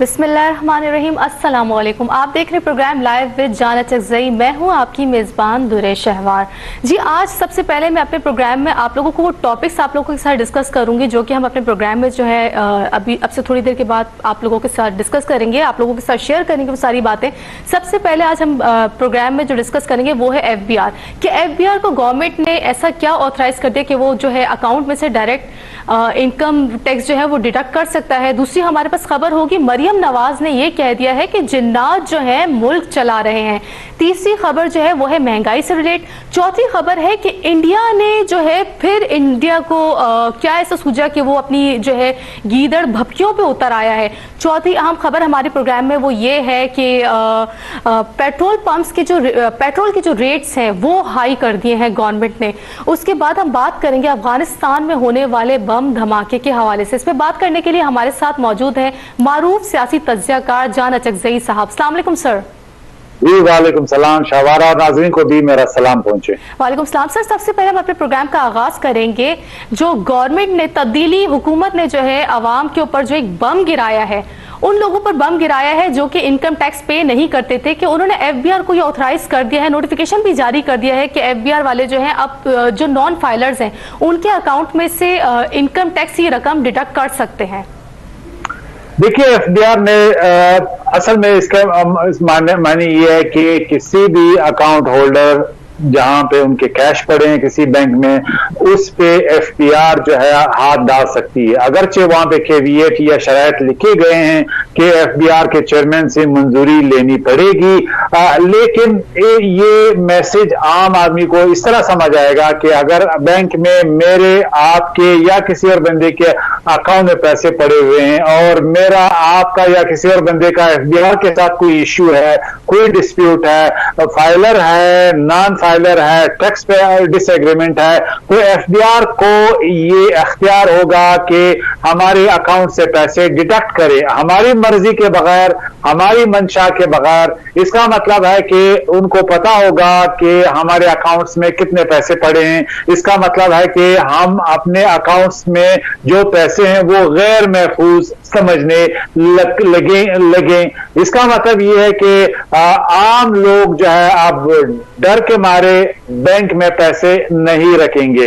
बिस्मिल्लाहिर्रहमानिर्रहीम। अस्सलाम वालेकुम। आप देख रहे प्रोग्राम लाइव विद जाना चकजई। मैं हूं आपकी मेज़बान दुरे शहवार। जी, आज सबसे पहले मैं अपने प्रोग्राम में आप लोगों को वो टॉपिक्स आप लोगों के साथ डिस्कस करूंगी जो कि हम अपने प्रोग्राम में जो है अब से थोड़ी देर के बाद आप लोगों के साथ डिस्कस करेंगे, आप लोगों के साथ शेयर करेंगे वो सारी बातें। सबसे पहले आज हम प्रोग्राम में जो डिस्कस करेंगे वो है FBR कि FBR को गवर्नमेंट ने ऐसा क्या ऑथराइज कर दिया कि वो जो है अकाउंट में से डायरेक्ट इनकम टैक्स जो है वो डिडक्ट कर सकता है। दूसरी हमारे पास खबर होगी मरियम नवाज ने ये कह दिया है कि जिन्नात जो है मुल्क चला रहे हैं। तीसरी खबर जो है वो है महंगाई से रिलेट। चौथी खबर है कि इंडिया ने जो है फिर इंडिया को क्या ऐसा सूझा कि वो अपनी जो है गीदड़ भपकियों पे उतर आया है। चौथी अहम खबर हमारे प्रोग्राम में वो ये है कि पेट्रोल पंप्स के जो पेट्रोल के जो रेट्स हैं वो हाई कर दिए हैं गवर्नमेंट ने। उसके बाद हम बात करेंगे अफगानिस्तान में होने वाले बम धमाके के हवाले से। इस पर बात करने के लिए हमारे साथ मौजूद है मारूफ सियासी तज्जियाकार जाना चकजई साहब। अस्सलाम वालेकुम सर। जी वालेकुम सलाम। शहवारा और नाज़रीन को भी मेरा सलाम पहुंचे। वालेकुम सलाम सर। सबसे पहले हम अपने प्रोग्राम का आगाज करेंगे। जो गवर्नमेंट ने तब्दीली हुकूमत ने जो है अवाम के ऊपर जो एक बम गिराया है, उन लोगों पर बम गिराया है जो कि इनकम टैक्स पे नहीं करते थे, कि उन्होंने FBR को ये ऑथराइज कर दिया है, नोटिफिकेशन भी जारी कर दिया है कि FBR वाले जो हैं अब जो नॉन फाइलर्स हैं उनके अकाउंट में से इनकम टैक्स की रकम डिडक्ट कर सकते हैं। देखिए, FBR ने असल में इसका माने ये है कि किसी भी अकाउंट होल्डर जहां पे उनके कैश पड़े हैं किसी बैंक में, उस पे FBR जो है हाथ डाल सकती है। अगरचे वहां पे कैविएट या शराइत लिखे गए हैं कि FBR के चेयरमैन से मंजूरी लेनी पड़ेगी, लेकिन ये मैसेज आम आदमी को इस तरह समझ आएगा कि अगर बैंक में मेरे आपके या किसी और बंदे के अकाउंट में पैसे पड़े हुए हैं और मेरा आपका या किसी और बंदे का FBR के साथ कोई इश्यू है, कोई डिस्प्यूट है, फाइलर है, नॉन फाइलर है, टैक्स पे डिसएग्रीमेंट है, तो FBR को ये अख्तियार होगा कि हमारे अकाउंट से पैसे डिडक्ट करे हमारी मर्जी के बगैर, हमारी मंशा के बगैर। इसका मतलब है कि उनको पता होगा कि हमारे अकाउंट्स में कितने पैसे पड़े हैं। इसका मतलब है कि हम अपने अकाउंट्स में जो पैसे हैं वो गैर महफूज समझने लगे। इसका मतलब ये है कि आम लोग जो है अब डर के मारे बैंक में पैसे नहीं रखेंगे।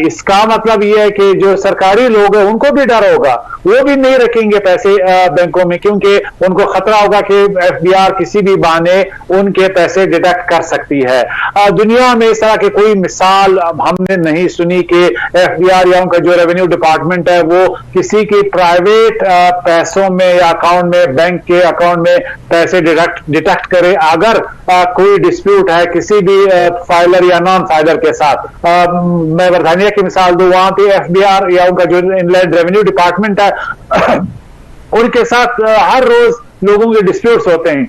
इसका मतलब यह है कि जो सरकारी लोग हैं उनको भी डर होगा, वो भी नहीं रखेंगे पैसे बैंकों में, क्योंकि उनको खतरा होगा कि FBR किसी भी बहाने उनके पैसे डिडक्ट कर सकती है। दुनिया में इस तरह की कोई मिसाल हमने नहीं सुनी कि FBR या उनका जो रेवेन्यू डिपार्टमेंट है वो किसी की प्राइवेट पैसों में या अकाउंट में, बैंक के अकाउंट में पैसे डिडक्ट करे अगर कोई डिस्प्यूट है किसी भी फाइलर या नॉन फाइलर के साथ। मैं बरतानिया की मिसाल दूं, वहां पे FBR या उनका जो इनलैंड रेवेन्यू डिपार्टमेंट है उनके साथ हर रोज लोगों के डिस्प्यूट्स होते हैं,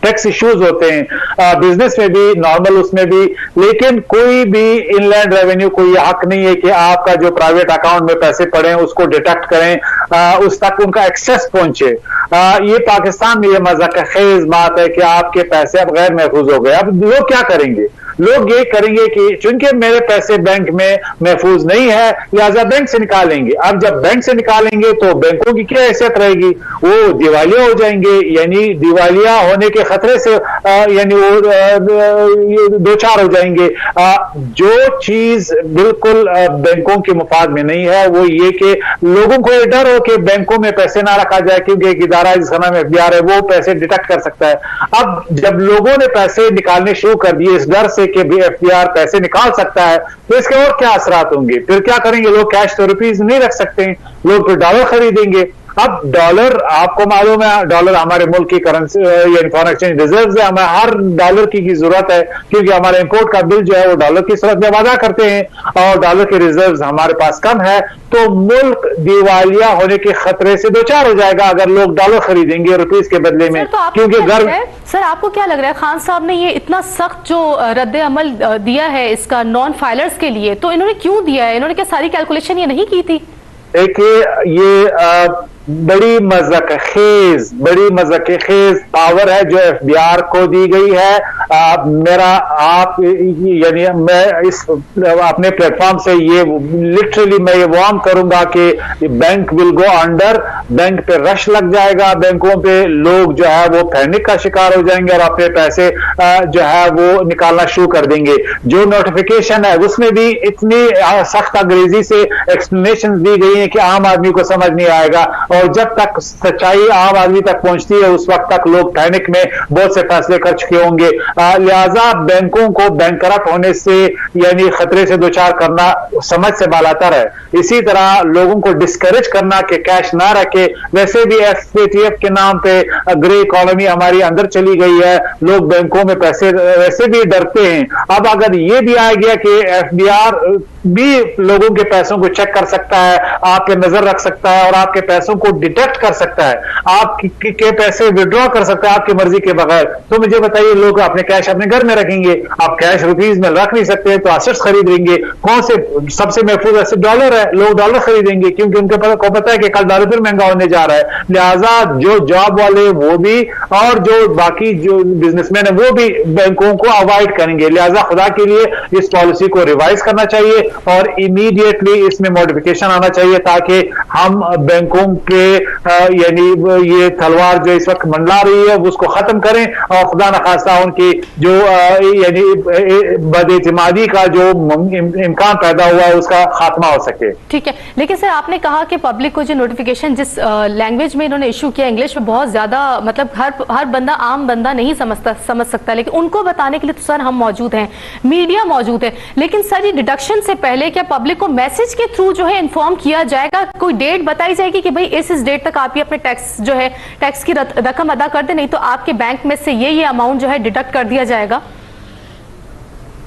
टैक्स इश्यूज होते हैं, बिजनेस में भी, नॉर्मल उसमें भी। लेकिन कोई भी इनलैंड रेवेन्यू को यह हक नहीं है कि आपका जो प्राइवेट अकाउंट में पैसे पड़े हैं उसको डिडक्ट करें, उस तक उनका एक्सेस पहुंचे। ये पाकिस्तान में ये मज़ाक़-ए-ख़ेज़ बात है कि आपके पैसे अब गैर महफूज हो गए। अब लोग क्या करेंगे? लोग ये करेंगे कि चूंकि मेरे पैसे बैंक में महफूज नहीं है लिहाजा बैंक से निकालेंगे। अब जब बैंक से निकालेंगे तो बैंकों की क्या हैसियत रहेगी? वो दिवालिया हो जाएंगे, यानी दिवालिया होने के खतरे से यानी वो दो चार हो जाएंगे। जो चीज बिल्कुल बैंकों के मुफाद में नहीं है वो ये कि लोगों को ये डर हो कि बैंकों में पैसे ना रखा जाए, क्योंकि एक इदारा जिसका नाम FBR है वो पैसे डिडक्ट कर सकता है। अब जब लोगों ने पैसे निकालने शुरू कर दिए इस डर से कि भी FBR पैसे निकाल सकता है, तो इसके और क्या असरात होंगे? फिर क्या करेंगे लोग? कैश तो रुपीज नहीं रख सकते हैं, लोग फिर डॉलर खरीदेंगे। अब डॉलर, आपको मालूम है डॉलर हमारे मुल्क की करेंसी या फॉरेन एक्सचेंज रिजर्व है, हमें हर डॉलर की जरूरत है, क्योंकि हमारे इंपोर्ट का बिल जो है वो डॉलर की सूरत में वादा करते हैं और डॉलर के रिजर्व हमारे पास कम है। तो मुल्क दिवालिया होने के खतरे से दो चार हो जाएगा अगर लोग डॉलर खरीदेंगे रुपीज के बदले में, क्योंकि घर। सर, आपको क्या लग रहा है खान साहब ने ये इतना सख्त जो रद्द अमल दिया है इसका नॉन फाइलर्स के लिए, तो इन्होंने क्यों दिया है? इन्होंने क्या सारी कैलकुलेशन ये नहीं की थी? देखिए, ये बड़ी मज़ाक़ खेज पावर है जो एफबीआर को दी गई है। यानी मैं इस अपने प्लेटफॉर्म से ये लिटरली मैं ये वार्न करूंगा कि bank will go under, bank पे रश लग जाएगा, बैंकों पे लोग जो है वो पैनिक का शिकार हो जाएंगे और अपने पैसे जो है वो निकालना शुरू कर देंगे। जो नोटिफिकेशन है उसमें भी इतनी सख्त अंग्रेजी से एक्सप्लेनेशन दी गई है कि आम आदमी को समझ नहीं आएगा, और जब तक सच्चाई आम आदमी तक पहुंचती है उस वक्त तक लोग पैनिक में बहुत से फैसले कर चुके होंगे। लिहाजा बैंकों को बैंकरप्ट होने से यानी खतरे से दो चार करना समझ से बालातर है। इसी तरह लोगों को डिस्करेज करना कि कैश ना रखे, वैसे भी एफएटीएफ के नाम पे ग्रे इकोनॉमी हमारी अंदर चली गई है, लोग बैंकों में पैसे वैसे भी डरते हैं। अब अगर ये भी आ गया कि एफबीआर भी लोगों के पैसों को चेक कर सकता है, आप पे नजर रख सकता है और आपके पैसों को डिटेक्ट कर सकता है, आप के पैसे विड्रॉ कर सकता है आपकी मर्जी के बगैर, तो मुझे बताइए लोग अपने कैश अपने घर में रखेंगे? आप कैश रुपीज में रख नहीं सकते तो एसेट्स खरीदेंगे। कौन से सबसे महफूज एसेट? डॉलर है, लोग डॉलर खरीदेंगे क्योंकि उनके को पता है कि कल डॉलर फिर महंगा होने जा रहा है। लिहाजा जो जॉब वाले वो भी और जो बाकी जो बिजनेसमैन है वो भी बैंकों को अवॉइड करेंगे। लिहाजा खुदा के लिए इस पॉलिसी को रिवाइज करना चाहिए और इमीडिएटली इसमें मॉडिफिकेशन आना चाहिए ताकि हम बैंकों के यानी ये तलवार जो इस वक्त मंडला रही है उसको खत्म करें और खुदा न खास्ता उनकी जो यानी बदएतिमादी का जो इम्कान पैदा हुआ है उसका खात्मा हो सके। ठीक है, लेकिन सर आपने कहा कि पब्लिक को जो नोटिफिकेशन जिस लैंग्वेज में इन्होंने इशू किया, इंग्लिश में बहुत ज्यादा मतलब हर बंदा आम बंदा नहीं समझ सकता, लेकिन उनको बताने के लिए तो सर हम मौजूद हैं, मीडिया मौजूद है। लेकिन सर ये डिडक्शन से पहले क्या पब्लिक को मैसेज के थ्रू जो है इन्फॉर्म किया जाएगा? कोई डेट बताई जाएगी कि भाई इस डेट तक आप ये अपने टैक्स जो है टैक्स की रकम अदा कर दे, नहीं तो आपके बैंक में से ये अमाउंट जो है डिडक्ट कर दिया जाएगा?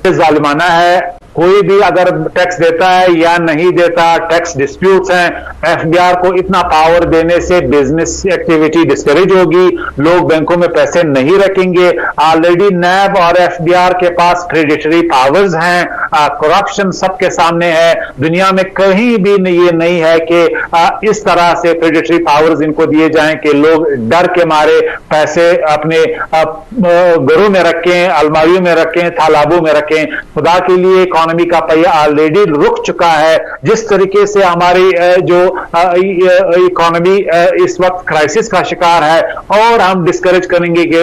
जालिमाना है, कोई भी अगर टैक्स देता है या नहीं देता, टैक्स डिस्प्यूट्स हैं, एफबीआर को इतना पावर देने से बिजनेस एक्टिविटी डिस्करेज होगी, लोग बैंकों में पैसे नहीं रखेंगे। ऑलरेडी नैब और एफबीआर के पास प्रेडिटरी पावर्स हैं, करप्शन सबके सामने है, दुनिया में कहीं भी ये नहीं है कि इस तरह से प्रेडिटरी पावर्स इनको दिए जाएं कि लोग डर के मारे पैसे अपने घरों में रखें, अलमारियों में रखें, तालाबों में रखें। खुदा के लिए इकोनॉमी का पहिया ऑलरेडी रुक चुका है। जिस तरीके से हमारी जो इकोनॉमी इस वक्त क्राइसिस का शिकार है और हम डिस्करेज करेंगे कि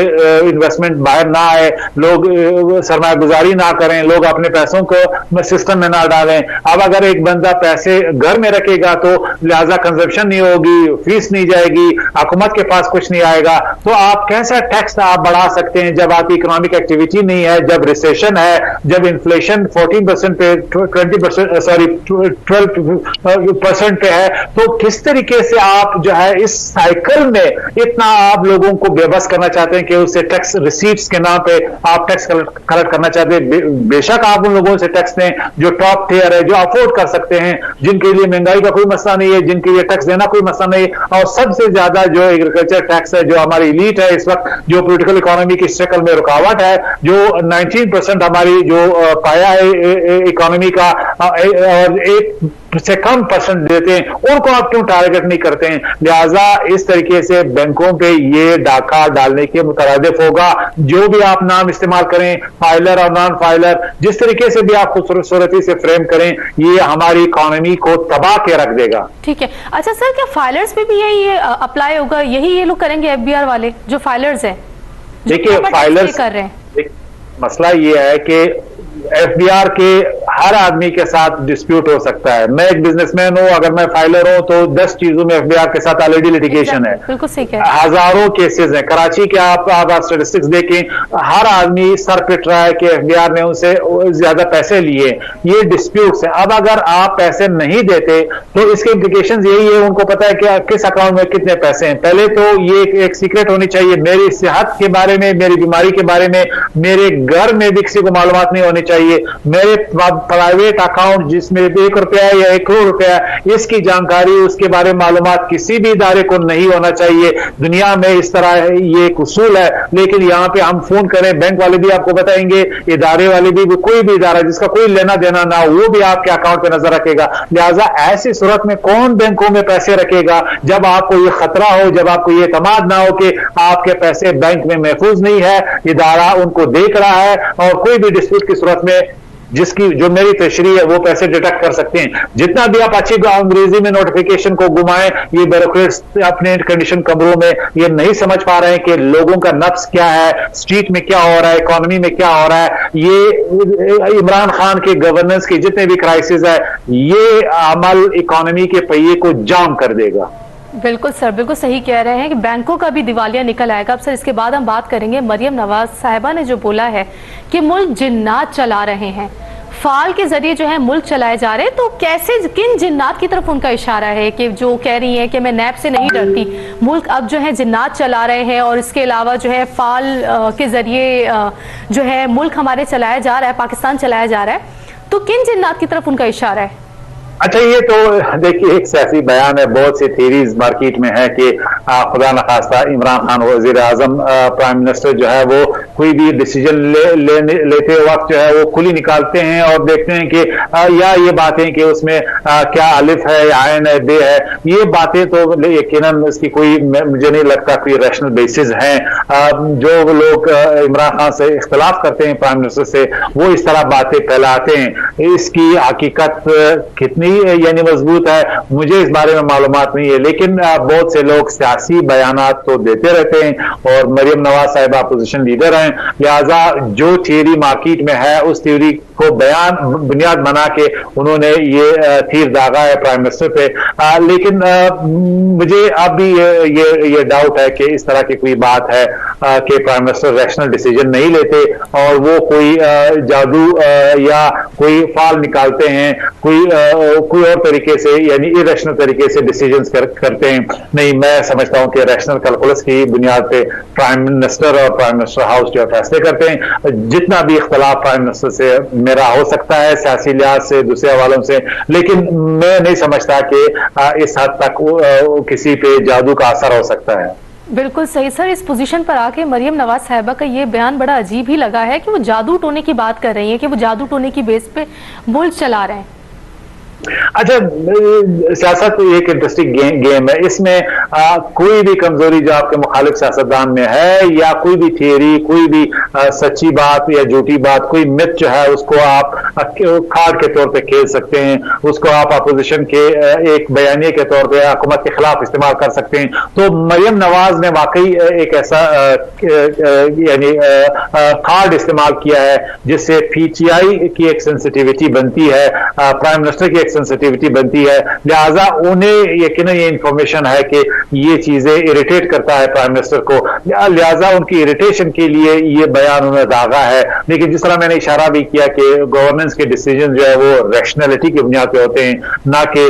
इन्वेस्टमेंट बाहर ना आए, लोग सरमायागुजारी ना करें, लोग अपने पैसों को सिस्टम में ना डालें। अब अगर एक बंदा पैसे घर में रखेगा तो लिहाजा कंजप्शन नहीं होगी, फीस नहीं जाएगी, हुकूमत के पास कुछ नहीं आएगा। तो आप कैसा टैक्स आप बढ़ा सकते हैं जब आपकी इकोनॉमिक एक्टिविटी नहीं है, जब रिसेशन है, जब इन्फ्लेशन 14% पे 20% सॉरी 12% पे है? तो किस तरीके से आप जो है इस साइकिल में इतना आप लोगों को बेबस करना चाहते हैं कि उससे टैक्स रिसीट्स के नाम पे आप टैक्स कलेक्ट करना चाहते हैं? बेशक आप उन लोगों से टैक्स दें जो टॉप टियर है, जो अफोर्ड कर सकते हैं, जिनके लिए महंगाई का कोई मसला नहीं है, जिनके लिए टैक्स देना कोई मसला नहीं है। और सबसे ज्यादा जो एग्रीकल्चर टैक्स है, जो हमारी इलीट है इस वक्त, जो पॉलिटिकल इकोनॉमी की शक्ल में रुकावट है, जो 19% हमारी जो पाया है इकोनॉमी का और 1 से कम परसेंट देते हैं, उनको आप क्यों टारगेट नहीं करते हैं? लिहाजा इस तरीके से बैंकों पे ये डाका डालने के मुतरादिफ होगा। जो भी आप नाम इस्तेमाल करें, फाइलर और नॉन फाइलर, जिस तरीके से भी आप खूबसूरती से फ्रेम करें, ये हमारी इकोनॉमी को तबाह के रख देगा। ठीक है, अच्छा सर, क्या फाइलर्स पे भी यही अप्लाई होगा? यही ये लोग करेंगे एफबीआर वाले जो फाइलर्स हैं? देखिए फाइलर्स कर रहे हैं, मसला ये है कि एफबीआर के हर आदमी के साथ डिस्प्यूट हो सकता है। मैं एक बिजनेसमैन हूं, अगर मैं फाइलर हूं तो 10 चीजों में एफबीआर के साथ ऑलरेडी लिटिगेशन है। बिल्कुल सही है। हजारों केसेस हैं कराची के। आप स्टेटिस्टिक्स देखें, हर आदमी सर पिट रहा है कि एफबीआर ने उनसे ज्यादा पैसे लिए। ये डिस्प्यूट्स हैं। अब अगर आप पैसे नहीं देते तो इसके इंप्लीकेशंस यही है, उनको पता है कि किस अकाउंट में कितने पैसे हैं। पहले तो ये एक सीक्रेट होनी चाहिए, मेरी सेहत के बारे में, मेरी बीमारी के बारे में, मेरे घर में भी किसी को मालूमात नहीं होनी चाहिए। चाहिए। मेरे प्राइवेट अकाउंट जिसमें 1 रुपया या 1 करोड़ रुपया, इसकी जानकारी, उसके बारे में मालूमात किसी भी इदारे को नहीं होना चाहिए। दुनिया में इस तरह ये एक उसूल है, लेकिन यहाँ पे हम फोन करें, बैंक वाले भी आपको बताएंगे, इदारे वाले भी, कोई भी इदारा जिसका कोई लेना देना ना हो, वो भी आपके अकाउंट पे नजर रखेगा। लिहाजा ऐसी सूरत में कौन बैंकों में पैसे रखेगा जब आपको ये खतरा हो, जब आपको ये एतमाद ना हो कि आपके पैसे बैंक में महफूज नहीं है, इदारा उनको देख रहा है, और कोई भी डिस्प्यूट की सूरत में जिसकी जो मेरी तशरीह है वो पैसे डिटेक्ट कर सकते हैं। जितना भी आप अच्छी अंग्रेजी में नोटिफिकेशन को घुमाएं, ये ब्यूरोक्रेट्स अपने कंडीशन कमरों में ये नहीं समझ पा रहे हैं कि लोगों का नफ्स क्या है, स्ट्रीट में क्या हो रहा है, इकोनॉमी में क्या हो रहा है। ये इमरान खान के गवर्नेंस के जितने भी क्राइसिस है, ये अमल इकोनॉमी के पहिए को जाम कर देगा। बिल्कुल सर, बिल्कुल सही कह रहे हैं कि बैंकों का भी दिवालिया निकल आएगा। अब सर इसके बाद हम बात करेंगे, मरियम नवाज साहिबा ने जो बोला है कि मुल्क जिन्नात चला रहे हैं, फाल के जरिए जो है मुल्क चलाए जा रहे हैं, तो कैसे, किन जिन्नात की तरफ उनका इशारा है कि जो कह रही है कि मैं नैब से नहीं डरती, मुल्क अब जो है जिन्नात चला रहे हैं, और इसके अलावा जो है फाल के जरिए जो है मुल्क हमारे चलाया जा रहा है, पाकिस्तान चलाया जा रहा है, तो किन जिन्नात की तरफ उनका इशारा है? अच्छा, ये तो देखिए एक सियासी बयान है, बहुत सी थीरीज मार्केट में है कि खुदा न खास्ता इमरान खान वजीर आजम प्राइम मिनिस्टर जो है वो कोई भी डिसीजन लेते वक्त जो है वो खुली निकालते हैं और देखते हैं कि या ये बातें कि उसमें क्या अलिफ है या आयन है, बे है, ये बातें तो यकीनन इसकी कोई, मुझे नहीं लगता कोई रैशनल बेसिस हैं। जो लोग इमरान खान से इख्तलाफ करते हैं, प्राइम मिनिस्टर से, वो इस तरह बातें फैलाते हैं। इसकी हकीकत कितनी यानी मजबूत है, मुझे इस बारे में मालूमात नहीं है, लेकिन बहुत से लोग सियासी बयानात तो देते रहते हैं, और मरियम नवाज साहिबा अपोजिशन लीडर हैं, लिहाजा जो थियरी मार्केट में है उस थियरी को बुनियाद बना के उन्होंने ये तीर दागा है प्राइम मिनिस्टर पे। लेकिन मुझे अब भी ये डाउट है कि इस तरह की कोई बात है कि प्राइम मिनिस्टर रैशनल डिसीजन नहीं लेते और वो कोई जादू या कोई फाल निकालते हैं, कोई और तरीके से, यानी इरेशनल तरीके से डिसीजंस करते हैं। नहीं, मैं समझता हूं कि रैशनल कैलकुलस की बुनियाद पे प्राइम मिनिस्टर और प्राइम मिनिस्टर हाउस जो फैसले करते हैं। जितना भी इख्तलाफ प्राइम मिनिस्टर से मेरा हो सकता है सियासी लिहाज से, दूसरे हवालों से, लेकिन मैं नहीं समझता कि इस हद तक किसी पे जादू का असर हो सकता है। बिल्कुल सही सर, इस पोजीशन पर आके मरियम नवाज साहिबा का ये बयान बड़ा अजीब ही लगा है कि वो जादू टोने की बात कर रही है, कि वो जादू टोने की बेस पे मुल्क चला रहे हैं। अच्छा, सियासत एक इंटरेस्टिंग गेम है। इसमें कोई भी कमजोरी जो आपके मुखालिफ सियासतदान में है, या कोई भी थियरी, कोई भी सच्ची बात या झूठी बात, कोई मिथ जो है, उसको आप कार्ड के तौर पे खेल सकते हैं, उसको आप अपोजिशन के एक बयानिए के तौर पे हुकूमत के खिलाफ इस्तेमाल कर सकते हैं। तो मरियम नवाज ने वाकई एक ऐसा यानी कार्ड इस्तेमाल किया है जिससे पीटीआई की एक सेंसिटिविटी बनती है, प्राइम मिनिस्टर की सेंसिटिविटी बनती है। लिहाजा उन्हें यकीनन ये इंफॉर्मेशन है कि ये चीजें इरिटेट करता है प्राइम मिनिस्टर को, लिहाजा उनकी इरिटेशन के लिए ये बयान उन्हें दागा है। लेकिन जिस तरह मैंने इशारा भी किया कि गवर्नेंस के डिसीजन जो है वो रैशनैलिटी की बुनियाद पे होते हैं, ना कि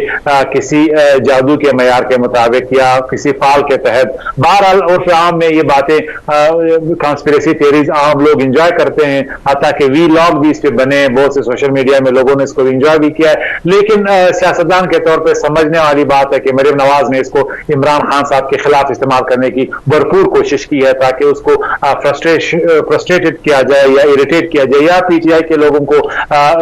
किसी जादू के मयार के मुताबिक या किसी फाल के तहत। बहरहाल उर्फ आम में ये बातें, कॉन्स्पिरेसी थियरीज आम लोग इंजॉय करते हैं, हत्ता कि वी लॉग भी इस पे बने, बहुत से सोशल मीडिया में लोगों ने इसको इंजॉय भी किया है। लेकिन सियासतदान के तौर पे समझने वाली बात है कि मरियम नवाज ने इसको इमरान खान साहब के खिलाफ इस्तेमाल करने की भरपूर कोशिश की है, ताकि उसको फ्रस्ट्रेटेड किया जाए या इरिटेट किया जाए, या पीटीआई के लोगों को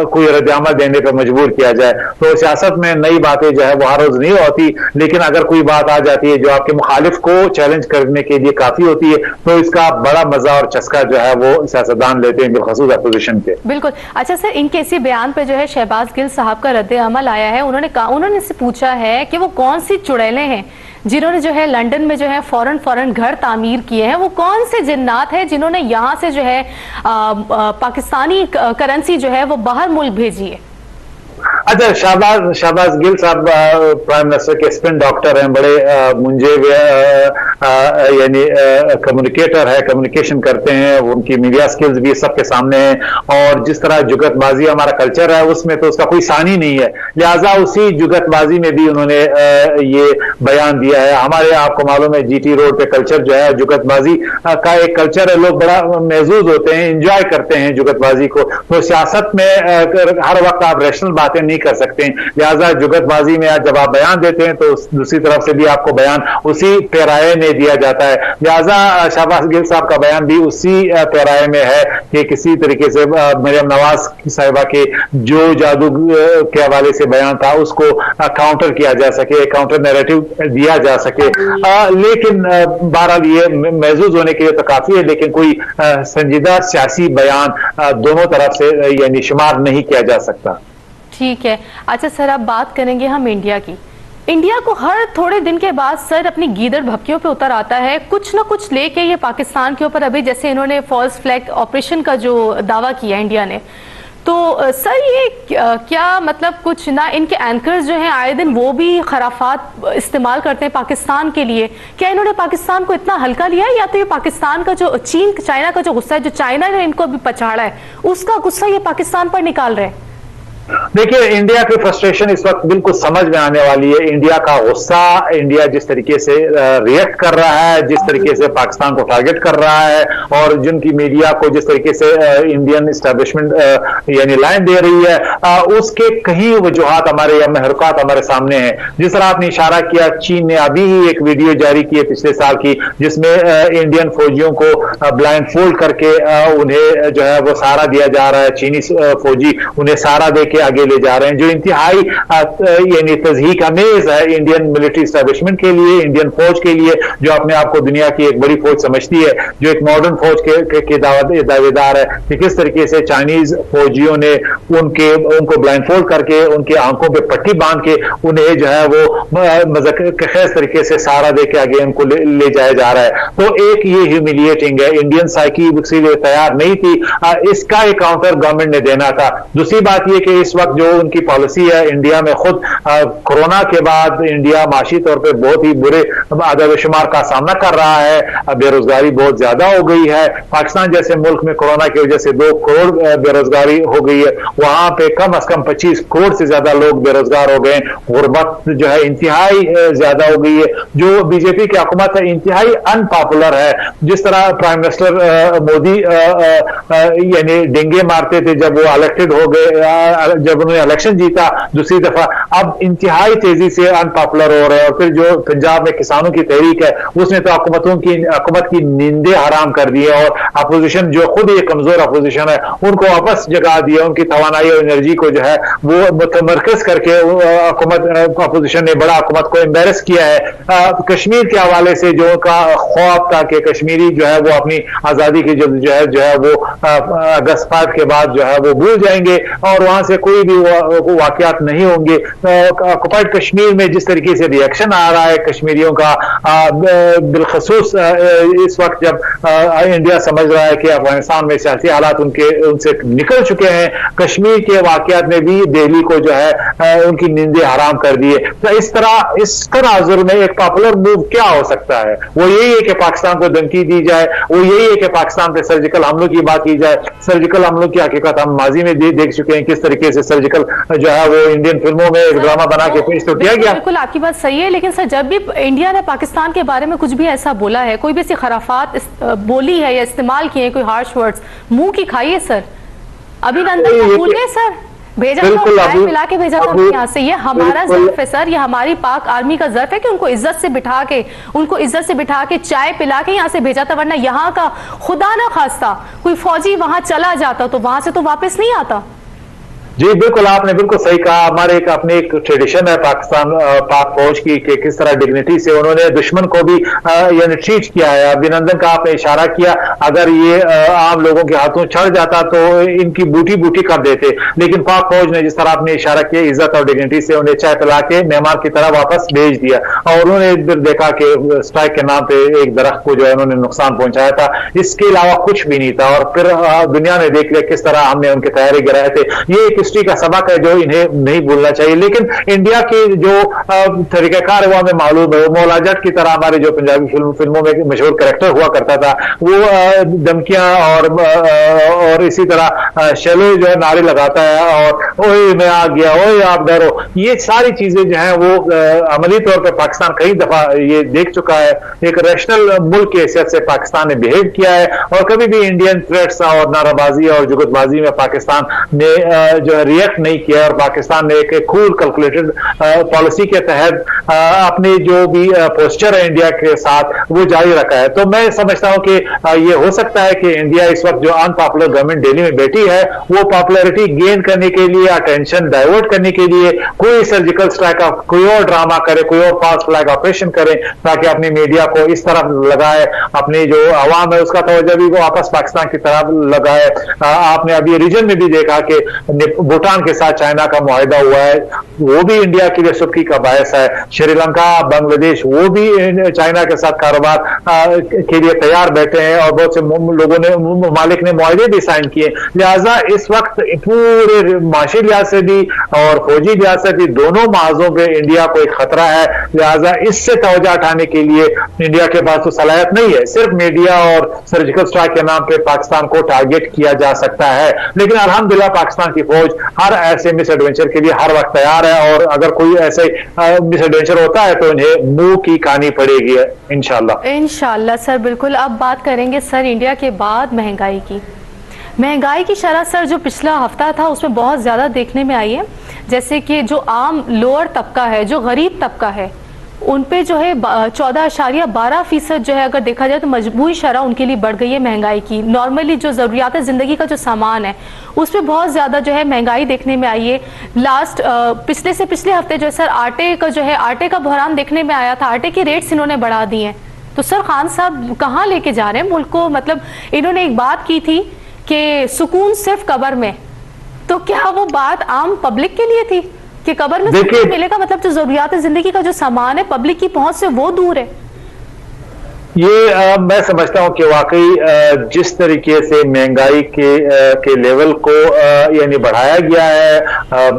कोई रद्द-ए-अमल देने पर मजबूर किया जाए। तो सियासत में नई बातें जो है वो हर रोज नहीं होती, लेकिन अगर कोई बात आ जाती है जो आपके मुखालिफ को चैलेंज करने के लिए काफी होती है, तो इसका बड़ा मजा और चस्का जो है वो सियासतदान लेते हैं, बिलखसूस अपोजिशन के। बिल्कुल। अच्छा सर, इनके इसी बयान पे जो है शहबाज गिल साहब का रद्द-ए-अमल आया है। उन्होंने इससे पूछा है कि वो कौन सी चुड़ैलें हैं जिन्होंने जो है लंदन में जो है फौरन घर तामीर किए हैं, वो कौन से जिन्नात हैं जिन्होंने यहाँ से जो है पाकिस्तानी करेंसी जो है वो बाहर मुल्क भेजी है। अच्छा, शहबाज गिल साहब प्राइम मिनिस्टर के स्पिन डॉक्टर हैं, बड़े मुंजे हुए यानी कम्युनिकेटर है, कम्युनिकेशन करते हैं, उनकी मीडिया स्किल्स भी सबके सामने हैं। और जिस तरह जुगतबाजी हमारा कल्चर है उसमें तो उसका कोई सानी नहीं है, लिहाजा उसी जुगतबाजी में भी उन्होंने ये बयान दिया है। हमारे आपको मालूम है जीटी रोड पे कल्चर जो है जुगतबाजी का एक कल्चर है, लोग बड़ा महजूज होते हैं, इंजॉय करते हैं जुगतबाजी को। तो सियासत में हर वक्त आप रैशनल बातें नहीं कर सकते हैं, लिहाजा जुगतबाजी में जब आप बयान देते हैं तो दूसरी तरफ से भी आपको बयान उसी पैराए में दिया जाता है। लिहाजा शहबाज गिल साहब का बयान भी उसी पैराए में है कि किसी तरीके से मरियम नवाज साहिबा के जो जादू के हवाले से बयान था उसको काउंटर किया जा सके, काउंटर नैरेटिव दिया जा सके। लेकिन बहरहाल ये महजूज होने के लिए तो काफी है, लेकिन कोई संजीदा सियासी बयान दोनों तरफ से यानी शुमार नहीं किया जा सकता। ठीक है। अच्छा सर, अब बात करेंगे हम इंडिया की। इंडिया को हर थोड़े दिन के बाद सर अपनी गीदड़ भपकियों पे उतर आता है, कुछ ना कुछ लेके ये पाकिस्तान के ऊपर। अभी जैसे इन्होंने फॉल्स फ्लैग ऑपरेशन का जो दावा किया इंडिया ने, तो सर ये क्या मतलब कुछ ना, इनके एंकर्स जो हैं आए दिन वो भी खराफात इस्तेमाल करते हैं पाकिस्तान के लिए। क्या इन्होंने पाकिस्तान को इतना हल्का लिया है, या तो ये पाकिस्तान का जो चाइना का जो गुस्सा है, जो चाइना ने इनको अभी पछाड़ा है, उसका गुस्सा ये पाकिस्तान पर निकाल रहे हैं? देखिए, इंडिया की फ्रस्ट्रेशन इस वक्त बिल्कुल समझ में आने वाली है। इंडिया का गुस्सा, इंडिया जिस तरीके से रिएक्ट कर रहा है, जिस तरीके से पाकिस्तान को टारगेट कर रहा है, और जिनकी मीडिया को जिस तरीके से इंडियन इस्टेब्लिशमेंट यानी लाइन दे रही है, उसके कई वजूहात हमारे या महरुकात हमारे सामने हैं। जिस तरह आपने इशारा किया, चीन ने अभी ही एक वीडियो जारी की है पिछले साल की, जिसमें इंडियन फौजियों को ब्लाइंड फोल्ड करके उन्हें जो है वो सहारा दिया जा रहा है। चीनी फौजी उन्हें सहारा देके आगे ले जा रहे हैं, जो इंतहाई यानी तज़हीक अमेज़ है इंडियन मिलिट्री एस्टेब्लिशमेंट के लिए, इंडियन फौज के लिए, जो अपने आप को दुनिया की एक बड़ी फौज समझती है, जो एक मॉडर्न फौज के दावेदार है, कि किस तरीके से चाइनीज फौजियों ने उनको ब्लाइंडफोल्ड करके, उनके आंखों पे पट्टी बांध के उन्हें जो है वो मज़ाक़ तरीके से सहारा देके आगे उनको ले जाया जा रहा है। तो एक ये ह्यूमिलिएटिंग है, इंडियन साइकी इसीलिए तैयार नहीं थी, इसका एक काउंटर गवर्नमेंट ने देना था। दूसरी बात यह कि इस वक्त जो उनकी पॉलिसी है इंडिया में, खुद कोरोना के बाद इंडिया माशी तौर पे बहुत ही बुरे आदाब शुमार का सामना कर रहा है, बेरोजगारी बहुत ज्यादा हो गई है। पाकिस्तान जैसे मुल्क में कोरोना की वजह से 2 करोड़ बेरोजगारी हो गई है, वहां पे कम अज कम 25 करोड़ से ज्यादा लोग बेरोजगार हो गए। गुर्बत जो है इंतहाई ज्यादा हो गई है। जो बीजेपी की हुकूमत है इंतहाई अनपॉपुलर है। जिस तरह प्राइम मिनिस्टर मोदी यानी डेंगे मारते थे जब वो इलेक्टेड हो गए, जब उन्होंने इलेक्शन जीता दूसरी दफा, अब इंतहाई तेजी से अनपॉपुलर हो रहे हैं। और फिर जो पंजाब में किसानों की तहरीक है उसने तो हुकूमत की नींदें हराम कर दी है, और अपोजिशन जो खुद ये कमजोर अपोजिशन है उनको वापस जगा दिया। उनकी तवानाई और एनर्जी को जो है वो मुतमरकज करके अपोजिशन ने बड़ा हुकूमत को एम्बेरस किया है। कश्मीर के हवाले से जो का ख्वाब था कि कश्मीरी जो है वो अपनी आजादी की जो है वो अगस्त 5 के बाद जो है वो भूल जाएंगे और वहां से कोई भी वाकयात नहीं होंगे। ऑक्युपाइड कश्मीर में जिस तरीके से रिएक्शन आ रहा है कश्मीरियों का, बिलखसूस इस वक्त जब इंडिया समझ रहा है कि अफगानिस्तान में सियासी हालात उनसे निकल चुके हैं, कश्मीर के वाकयात ने भी दिल्ली को जो है उनकी नींदें हराम कर दी है। तो इस तनाजुर में एक पॉपुलर मूव क्या हो सकता है? वो यही है कि पाकिस्तान को धमकी दी जाए, वो यही है कि पाकिस्तान पे सर्जिकल हमलों की बात की जाए। सर्जिकल हमलों की हकीकत हम माजी में देख चुके हैं, किस तरीके से सर्जिकल जो है वो इंडियन फिल्मों में एक ड्रामा बना के पेश तो किया गया। बिल्कुल आपकी बात सही है, लेकिन सर जब भी इंडिया ने पाकिस्तान के बारे में कुछ भी ऐसा बोला है, कोई भी ऐसी खराफात बोली है या इस्तेमाल किए हैं, कोई हार्श वर्ड्स, मुंह की खाइए सर। अभिनंदन को भूल गए सर, भेजा था मिला के भेजा था यहाँ से। ये हमारा ज़र्फ है सर, ये हमारी पाक आर्मी का ज़र्फ है कि उनको इज्जत से बिठा के चाय पिला के यहाँ से भेजा था, वरना यहाँ का खुदा ना खास्ता कोई फौजी वहां चला जाता तो वहां से तो वापस नहीं आता। जी बिल्कुल, आपने बिल्कुल सही कहा। हमारे अपनी एक ट्रेडिशन है पाकिस्तान पाक फौज की कि किस तरह डिग्निटी से उन्होंने दुश्मन को भी यानी ट्रीट किया है। अभिनंदन का आपने इशारा किया, अगर ये आम लोगों के हाथों चढ़ जाता तो इनकी बूटी बूटी कर देते, लेकिन पाक फौज ने जिस तरह आपने इशारा किया इज्जत और डिग्निटी से उन्हें चाय पिला के मेहमान की तरह वापस भेज दिया। और उन्होंने देखा कि स्ट्राइक के नाम पे एक दरख्त को जो है उन्होंने नुकसान पहुंचाया था, इसके अलावा कुछ भी नहीं था। और फिर दुनिया ने देख लिया किस तरह हमने उनके तैयारी गिराए थे। ये एक हिस्ट्री का सबक है जो इन्हें नहीं भूलना चाहिए। लेकिन इंडिया के जो तरीकाकार है वो हमें मालूम है। मौला जट की तरह हमारे जो पंजाबी फिल्मों में मशहूर कैरेक्टर हुआ करता था, वो धमकियां और इसी तरह शैलो जो है नारे लगाता है और ओए मैं आ गया, ओए आप डरो, ये सारी चीजें जो है वो अमली तौर पर पाकिस्तान कई दफा ये देख चुका है। एक रैशनल मुल्क की हैसियत से पाकिस्तान ने बिहेव किया है और कभी भी इंडियन थ्रेट्स और नाराबाजी और जुगतबाजी में पाकिस्तान ने जो है रिएक्ट नहीं किया और पाकिस्तान ने एक कूल कैलकुलेटेड पॉलिसी के तहत अपनी जो भी पोस्चर है इंडिया के साथ वो जारी रखा है। तो मैं समझता हूं कि ये हो सकता है कि इंडिया इस वक्त जो अनपॉपुलर गवर्नमेंट दिल्ली में बैठी है वो पॉपुलैरिटी गेन करने के लिए, अटेंशन डाइवर्ट करने के लिए कोई सर्जिकल स्ट्राइक, कोई और ड्रामा करे, कोई और फॉल्स फ्लैग ऑपरेशन करे ताकि अपनी मीडिया को इस तरफ लगाए, अपनी जो आवाम है उसका तवज्जो भी वो वापस पाकिस्तान की तरफ लगाए। आपने अभी रीजन में भी देखा कि भूटान के साथ चाइना का मुआहिदा हुआ है, वो भी इंडिया के लिए सुर्खी का बायस है। श्रीलंका, बांग्लादेश, वो भी चाइना के साथ कारोबार के लिए तैयार बैठे हैं और बहुत से लोगों ने, ममालिक ने मुआहिदे भी साइन किए। लिहाजा इस वक्त पूरे माशी लिहाज से भी और फौजी लिहाज से भी दोनों महाजों पे इंडिया को एक खतरा है। लिहाजा इससे तवज्जो हटाने के लिए इंडिया के पास तो सलाहियत नहीं है। सिर्फ मीडिया और सर्जिकल स्ट्राइक के नाम पे पाकिस्तान को टारगेट किया जा सकता है, लेकिन अल्हम्दुलिल्लाह पाकिस्तान की फौज हर ऐसे मिस एडवेंचर के लिए हर वक्त तैयार है और अगर कोई ऐसे मिस एडवेंचर होता है तो इन्हें मुंह की खानी पड़ेगी इंशाल्लाह सर। बिल्कुल, अब बात करेंगे सर इंडिया के बाद महंगाई की शरह सर जो पिछला हफ्ता था उसमें बहुत ज़्यादा देखने में आई है। जैसे कि जो आम लोअर तबका है, जो गरीब तबका है, उन पे जो है 14.12% जो है अगर देखा जाए तो मजबूरी शरह उनके लिए बढ़ गई है महंगाई की। नॉर्मली जो ज़रूरियात ज़िंदगी का जो सामान है उस पर बहुत ज़्यादा जो है महंगाई देखने में आई है। पिछले हफ्ते जो है सर आटे का बहरान देखने में आया था। आटे के रेट्स इन्होंने बढ़ा दिए हैं। तो सर खान साहब कहाँ लेके जा रहे हैं मुल्क को? मतलब इन्होंने एक बात की थी कि सुकून सिर्फ कब्र में, तो क्या वो बात आम पब्लिक के लिए थी कि कब्र में सुकून मिलेगा? मतलब जो जरूरियात जिंदगी का जो सामान है पब्लिक की पहुंच से वो दूर है। ये मैं समझता हूं कि वाकई जिस तरीके से महंगाई के लेवल को यानी बढ़ाया गया है,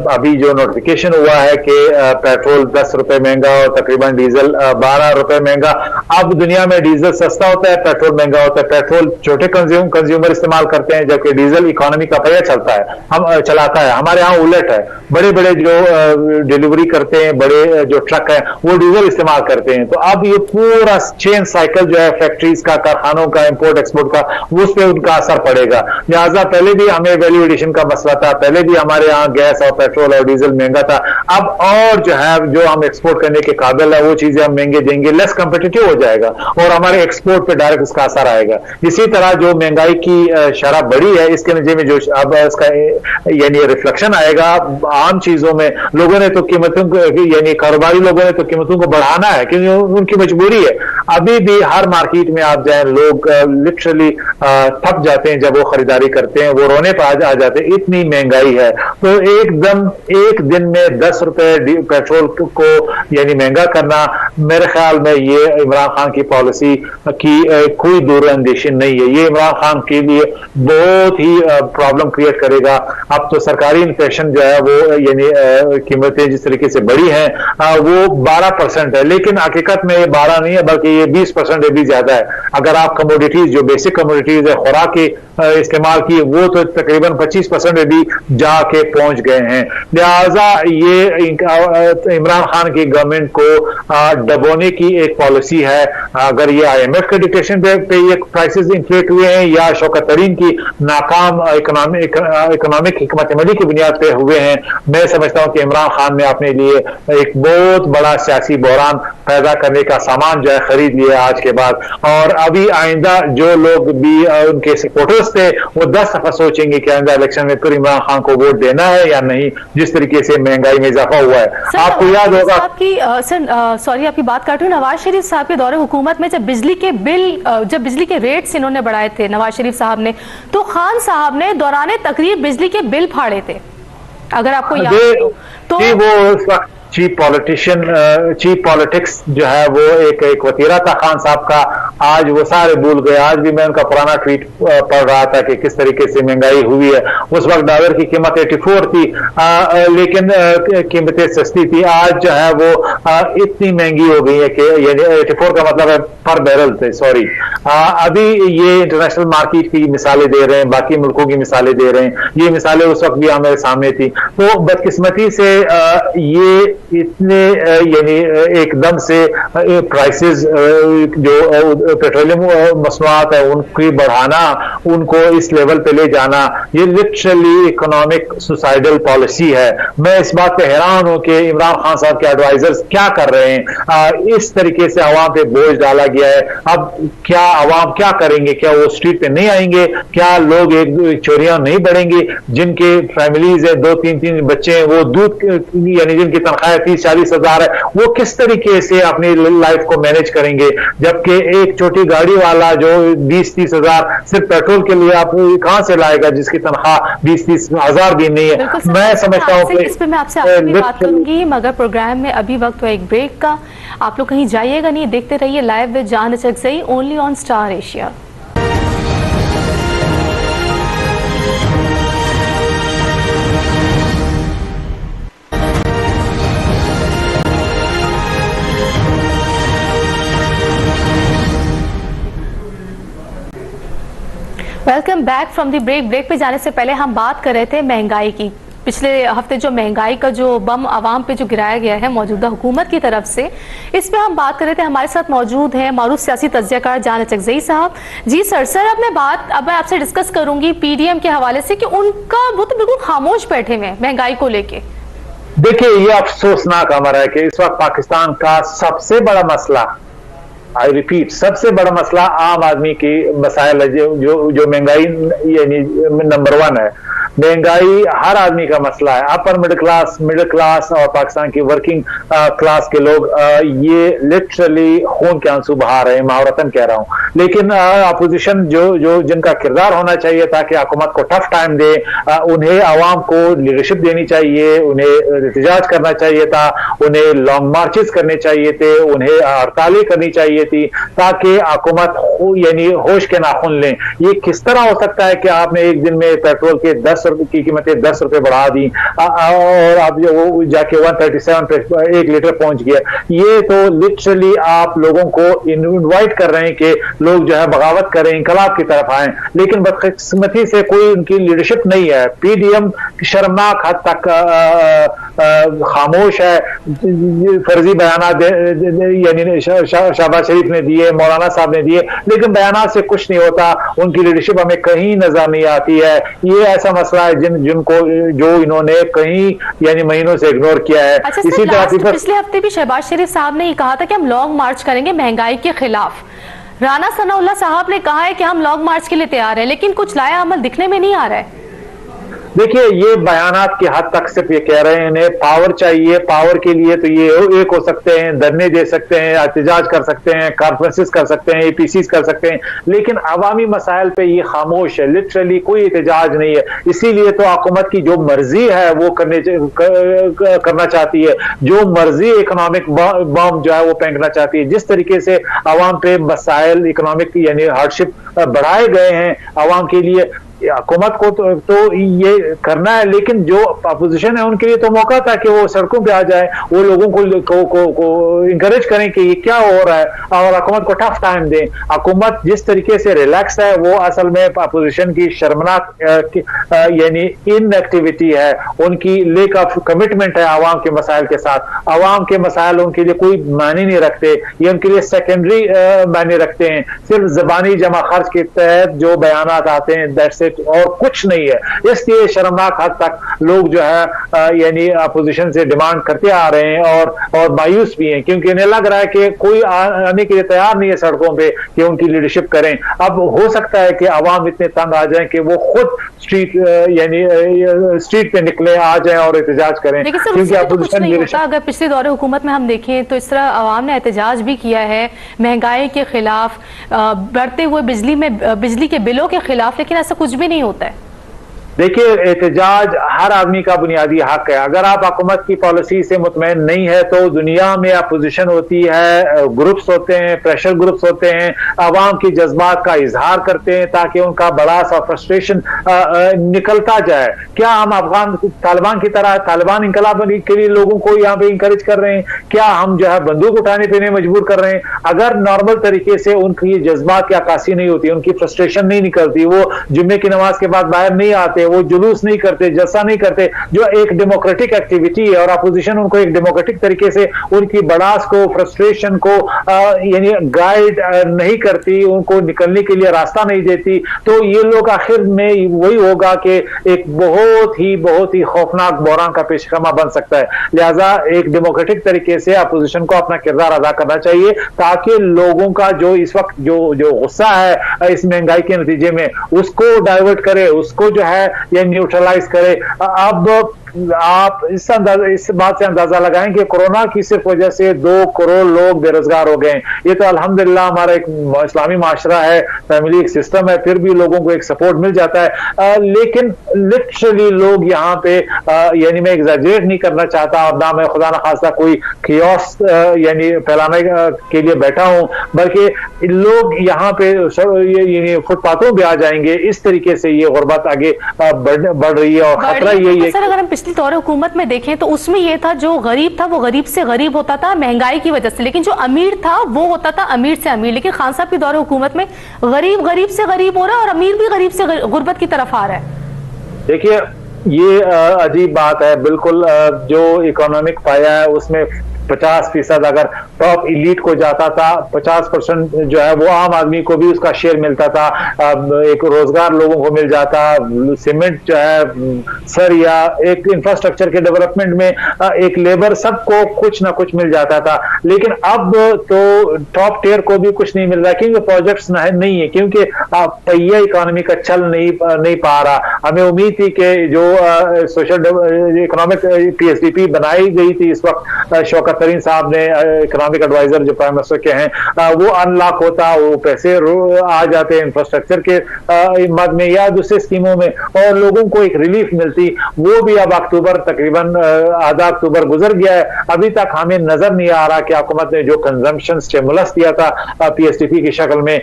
अभी जो नोटिफिकेशन हुआ है कि पेट्रोल 10 रुपए महंगा और तकरीबन डीजल 12 रुपए महंगा। अब दुनिया में डीजल सस्ता होता है, पेट्रोल महंगा होता है। पेट्रोल छोटे कंज्यूमर इस्तेमाल करते हैं जबकि डीजल इकोनॉमी का पहिया चलाता है। हमारे यहाँ उलट है, बड़े बड़े जो डिलीवरी करते हैं, बड़े जो ट्रक है वो डीजल इस्तेमाल करते हैं। तो अब ये पूरा चेन साइकिल जो है फैक्ट्रीज का, कारखानों का, इंपोर्ट एक्सपोर्ट का, उस पर उनका असर पड़ेगा। लिहाजा पहले भी हमें वैल्यू एडिशन का मसला था, पहले भी हमारे यहाँ गैस और पेट्रोल और डीजल महंगा था। अब और जो है जो हम एक्सपोर्ट करने के काबिल है वो चीजें हम महंगे देंगे, लेस कंपिटिटिव हो जाएगा और हमारे एक्सपोर्ट पे डायरेक्ट उसका असर आएगा। इसी तरह जो महंगाई की शरह बढ़ी है इसके नतीजे में जो अब इसका यानी रिफ्लेक्शन आएगा आम चीजों में। लोगों ने तो कीमतों को यानी कारोबारी लोगों ने तो कीमतों को बढ़ाना है क्योंकि उनकी मजबूरी है। अभी भी हर मार्केट में आप जाए लोग लिटरली थक जाते हैं जब वो खरीदारी करते हैं, वो रोने पर आ जाते हैं, इतनी महंगाई है। तो एकदम एक दिन में 10 रुपए पेट्रोल को यानी महंगा करना, मेरे ख्याल में ये इमरान खान की पॉलिसी की कोई दूरअंदेशी नहीं है। ये इमरान खान के लिए बहुत ही प्रॉब्लम क्रिएट करेगा। अब तो सरकारी इन्फ्लेशन जो है वो यानी कीमतें जिस तरीके से बढ़ी हैं वो 12% है, लेकिन हकीकत में ये 12 नहीं है बल्कि ये 20% भी ज्यादा है। अगर आप कमोडिटीज जो बेसिक कमोडिटीज है खुराक की इस्तेमाल की वो तो तकरीबन 25% में भी जाके पहुंच गए हैं। लिहाजा ये इमरान खान की गवर्नमेंट को दबोने की एक पॉलिसी है। अगर ये IMF के डिक्टेशन पे ये प्राइसेस इंफ्लेट हुए हैं या शौकत तरीन की नाकाम इकोनॉमिक हिकमत अमली की बुनियाद पे हुए हैं, मैं समझता हूं कि इमरान खान ने अपने लिए एक बहुत बड़ा सियासी बहरान पैदा करने का सामान जो है खरीद लिया आज के बाद। और अभी आइंदा जो लोग भी उनके सपोर्टर्स थे वो 10 दफा सोचेंगे कि आइंदा इलेक्शन में फिर इमरान खान को वोट देना है या नहीं, जिस तरीके से महंगाई में इजाफा हुआ है। आपको याद होगा सॉरी आपकी बात काट रही हूँ, नवाज शरीफ साहब के दौरे हुकूमत में जब बिजली के रेट्स इन्होंने बढ़ाए थे नवाज शरीफ साहब ने, तो खान साहब ने दौरान तकरीर बिजली के बिल फाड़े थे, अगर आपको याद हो तो। चीप पॉलिटिक्स जो है वो एक वतीरा था खान साहब का, आज वो सारे भूल गए। आज भी मैं उनका पुराना ट्वीट पढ़ रहा था कि किस तरीके से महंगाई हुई है। उस वक्त डॉलर की कीमत 84 थी, लेकिन कीमतें सस्ती थी। आज जो है वो इतनी महंगी हो गई है कि यानी 84 का मतलब है पर बैरल थे, सॉरी। अभी ये इंटरनेशनल मार्केट की मिसालें दे रहे हैं, बाकी मुल्कों की मिसालें दे रहे हैं। ये मिसालें उस वक्त भी हमारे सामने थी। तो बदकिस्मती से ये इतने यानी एकदम से प्राइसेस जो पेट्रोलियम मसनूआत है उनकी बढ़ाना, उनको इस लेवल पे ले जाना, ये लिटरली इकोनॉमिक सुसाइडल पॉलिसी है। मैं इस बात पे हैरान हूं कि इमरान खान साहब के एडवाइजर्स क्या कर रहे हैं। इस तरीके से अवाम पे बोझ डाला गया है। अब क्या अवाम क्या करेंगे? क्या वो स्ट्रीट पे नहीं आएंगे? क्या लोग एक चोरियां नहीं बढ़ेंगे? जिनके फैमिलीज है, 2-3 बच्चे हैं, वो दूध यानी जिनकी तनख्वाह 30-40 हजार है, वो किस तरीके से अपनी लाइफ को मैनेज करेंगे? जबकि एक छोटी गाड़ी वाला जो 20-30 हजार सिर्फ पेट्रोल के लिए आप कहां से लाएगा, जिसकी तनख्वाह 20-30 हजार भी नहीं है। मैं समझता हूँ कि इस पे मैं आपसे आगे बात करूंगी, मगर प्रोग्राम में अभी वक्त है एक ब्रेक का। आप लोग कहीं जाइएगा नहीं, देखते रहिए live with Jan Chakzai only on Star Asia. Welcome back from the break. Break पे जाने से पहले हम बात कर रहे थे महंगाई की। पिछले हफ्ते जो महंगाई का जो बम आवाम पे जो गिराया गया है मौजूदा हुकूमत की तरफ से, इस पे हम बात कर रहे थे। हमारे साथ मौजूद हैं मारूफ सियासी तज्जियाकार जान चकजई साहब। जी सर, अब मैं आपसे डिस्कस करूंगी पीडीएम के हवाले से कि वो तो बिल्कुल खामोश बैठे हुए महंगाई को लेके। देखिए, ये अफसोसनाक हमारा है कि इस वक्त पाकिस्तान का सबसे बड़ा मसला, आई रिपीट, सबसे बड़ा मसला आम आदमी की मसाइल है, जो महंगाई यानी नंबर 1 है। महंगाई हर आदमी का मसला है। अपर मिडिल क्लास और पाकिस्तान की वर्किंग क्लास के लोग ये लिटरली खून के आंसू बहा रहे हैं, मुहावरतन कह रहा हूं। लेकिन अपोजिशन जो जिनका किरदार होना चाहिए था कि हुकूमत को टफ टाइम दे, उन्हें आवाम को लीडरशिप देनी चाहिए, उन्हें एहतजाज करना चाहिए था, उन्हें लॉन्ग मार्चेस करने चाहिए थे, उन्हें हड़तालें करनी चाहिए थी, ताकि हुकूमत यानी होश के नाखून लें। ये किस तरह हो सकता है कि आपने एक दिन में पेट्रोल के 10 रुपए की कीमतें 10 रुपए बढ़ा दी और आप जो वो जाके 137 पे 1 लीटर पहुंच गया। ये तो लिटरली आप लोगों को इनवाइट कर रहे हैं कि लोग जो है बगावत करें, इंकलाब की तरफ आए, लेकिन बदकिस्मती से कोई उनकी लीडरशिप नहीं है। पीडीएम शर्मनाक हद तक खामोश है। फर्जी बयान यानी शहबाज शरीफ ने दिए, मौलाना साहब ने दिए, लेकिन बयानात से कुछ नहीं होता। उनकी लीडरशिप हमें कहीं नजर नहीं आती है। ये ऐसा मसला है जिनको जो इन्होंने कहीं यानी महीनों से इग्नोर किया है। अच्छा, इसी तरह पिछले हफ्ते भी शहबाज शरीफ साहब ने कहा था कि हम लॉन्ग मार्च करेंगे महंगाई के खिलाफ। राना सनाउल्लाह साहब ने कहा है कि हम लॉन्ग मार्च के लिए तैयार हैं, लेकिन कुछ लाया अमल दिखने में नहीं आ रहा है। देखिए, ये बयानात की हद तक सिर्फ ये कह रहे हैं इन्हें पावर चाहिए। पावर के लिए तो ये एक हो सकते हैं, धरने दे सकते हैं, एहतजाज कर सकते हैं, कॉन्फ्रेंसेस कर सकते हैं, एपीसीज कर सकते हैं, लेकिन अवामी मसाइल पे ये खामोश है। लिटरली कोई एहतजाज नहीं है। इसीलिए तो हुकूमत की जो मर्जी है वो करना चाहती है, जो मर्जी इकोनॉमिक बम जो है वो फेंकना चाहती है। जिस तरीके से अवाम पे मसाइल इकोनॉमिक यानी हार्डशिप बढ़ाए गए हैं अवाम के लिए, हुकूमत को तो ये करना है, लेकिन जो अपोजिशन है उनके लिए तो मौका था कि वो सड़कों पे आ जाए, वो लोगों को इंकरेज करें कि ये क्या हो रहा है और हुकूमत को टफ टाइम दें। हुकूमत जिस तरीके से रिलैक्स है वो असल में अपोजिशन की शर्मनाक यानी इनएक्टिविटी है, उनकी लेक ऑफ कमिटमेंट है आवाम के मसाइल के साथ। आवाम के मसाइल उनके लिए कोई मायने नहीं रखते, ये उनके लिए सेकेंडरी मायने रखते हैं। सिर्फ जबानी जमा खर्च के तहत जो बयान आते हैं दैट्स और कुछ नहीं है। इसलिए शर्मनाक हद तक लोग जो है यानी अपोजिशन से डिमांड करते आ रहे हैं और मायूस भी हैं, क्योंकि इन्हें लग रहा है कि कोई आने के लिए तैयार नहीं है सड़कों पे कि उनकी लीडरशिप करें। अब हो सकता है कि आवाम इतने तंग आ जाएं कि वो खुद स्ट्रीट पे निकले, आ जाएं और एहतजाज करें, क्योंकि अपोजिशन लीडरशिप। अगर पिछले दौरे हुकूमत में हम देखें तो इस तरह आवाम ने एहतजाज भी किया है महंगाई के खिलाफ, बढ़ते हुए बिजली के बिलों के खिलाफ, लेकिन ऐसा कुछ भी नहीं होता है। देखिए, एहतजाज हर आदमी का बुनियादी हक है। अगर आप हुकूमत की पॉलिसी से मुतमईन नहीं है तो दुनिया में अपोजिशन होती है, ग्रुप्स होते हैं, प्रेशर ग्रुप्स होते हैं, आवाम की जज्बात का इजहार करते हैं ताकि उनका बड़ा सा फ्रस्ट्रेशन निकलता जाए। क्या हम अफगान तालिबान की तरह तालिबान इंकलाब के लिए लोगों को यहाँ पे इंकरेज कर रहे हैं? क्या हम जो है बंदूक उठाने पे मजबूर कर रहे हैं? अगर नॉर्मल तरीके से उनकी जज्बात की अक्कासी नहीं होती, उनकी फ्रस्ट्रेशन नहीं निकलती, वो जुम्मे की नमाज के बाद बाहर नहीं आते, वो जुलूस नहीं करते, जलसा नहीं करते, जो एक डेमोक्रेटिक एक्टिविटी है, और अपोजिशन उनको एक डेमोक्रेटिक तरीके से उनकी बड़ास को, फ्रस्ट्रेशन को यानी गाइड नहीं करती, उनको निकलने के लिए रास्ता नहीं देती, तो ये लोग आखिर में वही होगा कि एक बहुत ही खौफनाक बहरान का पेशखमा बन सकता है। लिहाजा एक डेमोक्रेटिक तरीके से अपोजिशन को अपना किरदार अदा करना चाहिए ताकि लोगों का जो इस वक्त जो गुस्सा है इस महंगाई के नतीजे में, उसको डाइवर्ट करे, उसको जो है ये न्यूट्रलाइज करे। अब आप इस बात से अंदाजा लगाएं कि कोरोना की सिर्फ वजह से 2 करोड़ लोग बेरोजगार हो गए। ये तो अल्हम्दुलिल्लाह हमारा एक इस्लामी माशरा है, फैमिली एक सिस्टम है, फिर भी लोगों को एक सपोर्ट मिल जाता है। लेकिन लिटरली लोग यहाँ पे यानी मैं एग्जैजरेट नहीं करना चाहता और ना मैं खुदा ना खास्ता कोई कियोस यानी फैलाने के लिए बैठा हूं, बल्कि लोग यहाँ पे फुटपाथों पे आ जाएंगे। इस तरीके से ये गुर्बत आगे बढ़ रही है और खतरा यही है। सर, अगर हम पिछली दौर हुकूमत में देखें तो उसमें यह था जो गरीब था वो गरीब से गरीब होता था महंगाई की वजह से, लेकिन जो अमीर था वो होता था अमीर से अमीर। लेकिन खान साहब की दौर हुकूमत में गरीब गरीब से गरीब हो रहा है और अमीर भी गरीब से गुर्बत की तरफ आ रहा है। देखिए, ये अजीब बात है। बिल्कुल जो इकोनॉमिक पाया है उसमें 50% अगर टॉप इलीट को जाता था, 50% जो है वो आम आदमी को भी उसका शेयर मिलता था, एक रोजगार लोगों को मिल जाता, सीमेंट जो है सर या एक इंफ्रास्ट्रक्चर के डेवलपमेंट में एक लेबर सबको कुछ ना कुछ मिल जाता था। लेकिन अब तो टॉप टियर को भी कुछ नहीं मिल रहा क्योंकि प्रोजेक्ट्स नहीं है, क्योंकि पहिया इकोनॉमी का चल नहीं पा रहा। हमें उम्मीद थी कि जो सोशल इकोनॉमिक PSDP बनाई गई थी इस वक्त शौकत तरीन साहब ने, इकोनॉमिक एडवाइजर जो प्राइम मिनिस्टर के हैं, वो अनलॉक होता, वो पैसे आ जाते इंफ्रास्ट्रक्चर के मद में या दूसरे स्कीमों में और लोगों को एक रिलीफ मिलती। वो भी अब अक्टूबर तकरीबन आधा अक्टूबर गुजर गया है, अभी तक हमें नजर नहीं आ रहा कि हुकूमत ने जो कंजम्पशन स्टिमुलस दिया था PSDP की शक्ल में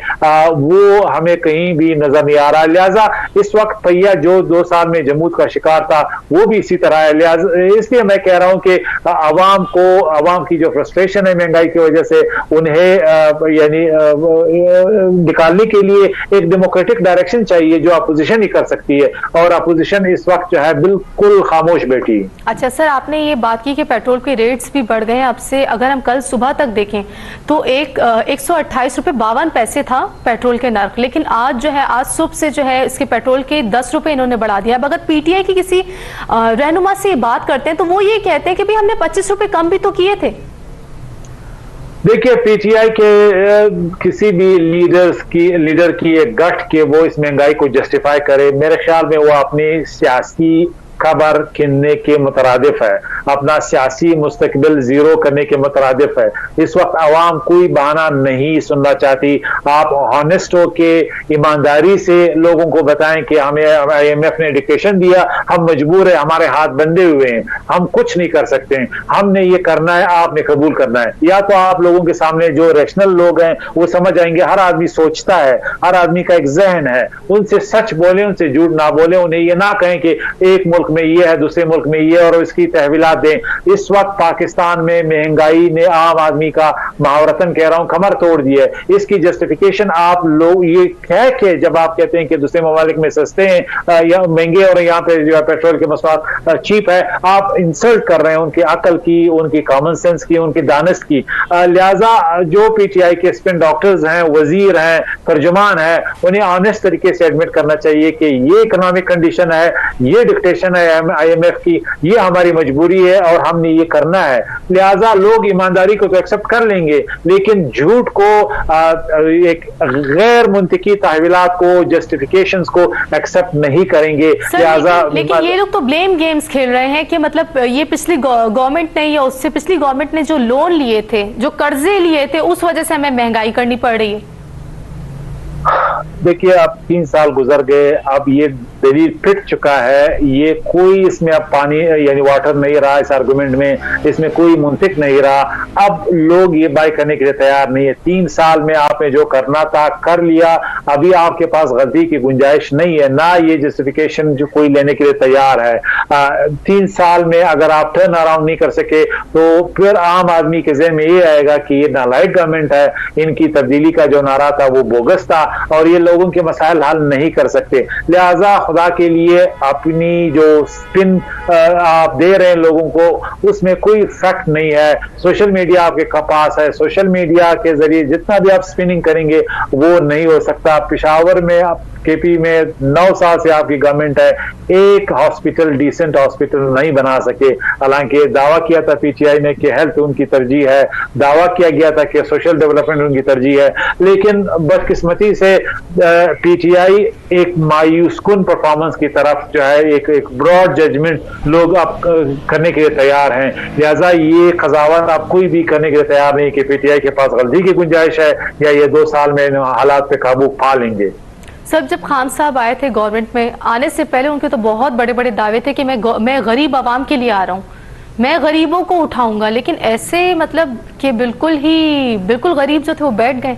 वो हमें कहीं भी नजर नहीं आ रहा। लिहाजा इस वक्त पहिया जो 2 साल में जमूद का शिकार था वो भी इसी तरह है। लिहाजा इसलिए मैं कह रहा हूं कि आवाम की जो फ्रस्ट्रेशन है महंगाई की वजह से, उन्हें यानी निकालने के लिए एक डेमोक्रेटिक डायरेक्शन चाहिए जो अपोजिशन ही कर सकती है, और अपोजिशन इस वक्त जो है बिल्कुल खामोश बैठी। अच्छा सर, आपने ये बात की कि पेट्रोल के रेट्स भी बढ़ गए हैं। अब से अगर हम कल सुबह तक देखें तो 128 रुपए 52 पैसे था पेट्रोल के नर्क, लेकिन आज जो है, आज सुबह से जो है इसके पेट्रोल के 10 रुपए इन्होंने बढ़ा दिया। अगर PTI की किसी रहनुमा से ये बात करते हैं तो वो ये कहते हैं कि भाई हमने 25 रुपए कम भी तो किए थे। देखिए, PTI के किसी भी लीडर की एक गठ के वो इस महंगाई को जस्टिफाई करे, मेरे ख्याल में वो अपनी सियासी खबर किनने के मुतरादिफ है, अपना सियासी मुस्तकबिल जीरो करने के मुतरादिफ है। इस वक्त आवाम कोई बहाना नहीं सुनना चाहती। आप हॉनेस्ट हो के ईमानदारी से लोगों को बताएं कि हमें IMF ने डिक्टेशन दिया, हम मजबूर है, हमारे हाथ बंधे हुए हैं, हम कुछ नहीं कर सकते हैं, हमने ये करना है, आपने कबूल करना है। या तो आप लोगों के सामने जो रैशनल लोग हैं वो समझ आएंगे, हर आदमी सोचता है, हर आदमी का एक जहन है, उनसे सच बोले, उनसे झूठ ना बोले, उन्हें ये ना कहें कि एक मुल्क में ये है दूसरे मुल्क में ये, और इसकी तहवीलात दें। इस वक्त पाकिस्तान में महंगाई ने आम आदमी का, मुहावरतन कह रहा हूं, कमर तोड़ दी है। इसकी जस्टिफिकेशन आप लोग ये कह के जब आप कहते हैं कि दूसरे ममालिक में सस्ते हैं या महंगे और यहाँ पे जो है पेट्रोल के मसवाद चीप है, आप इंसल्ट कर रहे हैं उनकी अकल की, उनकी कॉमन सेंस की, उनकी दानिश की। लिहाजा जो PTI के स्पिन डॉक्टर्स हैं, वजीर हैं, तर्जुमान हैं, उन्हें ऑनेस्ट तरीके से एडमिट करना चाहिए कि ये इकोनॉमिक कंडीशन है, ये डिक्टेशन है IMF की, ये हमारी मजबूरी है और हमने ये करना है। लिहाजा लोग ईमानदारी को तो एक्सेप्ट कर लेंगे, लेकिन झूठ को, एक गैर मुंतकी तहवीलात को, जस्टिफिकेशंस को एक्सेप्ट नहीं करेंगे। लिहाजा लेकिन ये लोग तो ब्लेम गेम्स खेल रहे हैं कि मतलब ये पिछली गवर्नमेंट ने या उससे पिछली गवर्नमेंट ने जो लोन लिए थे, जो कर्जे लिए थे, उस वजह से हमें महंगाई करनी पड़ रही है। देखिए, अब 3 साल गुजर गए, अब ये दलील फिट चुका है, ये कोई इसमें अब पानी यानी वाटर नहीं रहा इस आर्गुमेंट में, इसमें कोई मुंतिक नहीं रहा। अब लोग ये बाय करने के लिए तैयार नहीं है। 3 साल में आपने जो करना था कर लिया, अभी आपके पास गलती की गुंजाइश नहीं है, ना ये जस्टिफिकेशन जो कोई लेने के लिए तैयार है। 3 साल में अगर आप टर्न अराउंड नहीं कर सके तो फिर आम आदमी के ज़हन में ये आएगा कि ये नालायक गवर्नमेंट है, इनकी तब्दीली का जो नारा था वो बोगस था और ये लोगों के मसाइल हल नहीं कर सकते। लिहाजा खुदा के लिए अपनी जो स्पिन आप दे रहे हैं लोगों को, उसमें कोई फैक्ट नहीं है। सोशल मीडिया आपके पास है, सोशल मीडिया के जरिए जितना भी आप स्पिनिंग करेंगे वो नहीं हो सकता। पेशावर में आप केपी में 9 साल से आपकी गवर्नमेंट है, एक हॉस्पिटल डिसेंट हॉस्पिटल नहीं बना सके। हालांकि दावा किया था पीटीआई ने कि हेल्थ उनकी तरजीह है, दावा किया गया था कि सोशल डेवलपमेंट उनकी तरजीह है, लेकिन बदकिस्मती से पीटीआई एक मायूसकुन परफॉर्मेंस की तरफ जो है एक ब्रॉड जजमेंट लोग अब करने के लिए तैयार हैं। लिहाजा ये कजावत आप कोई भी करने के लिए तैयार नहीं कि पीटीआई के पास गलती की गुंजाइश है या ये 2 साल में हालात पे काबू पा लेंगे। सर, जब खान साहब आए थे गवर्नमेंट में, आने से पहले उनके तो बहुत बड़े बड़े दावे थे कि मैं गरीब आवाम के लिए आ रहा हूँ, मैं गरीबों को उठाऊंगा, लेकिन ऐसे मतलब कि बिल्कुल गरीब जो थे वो बैठ गए।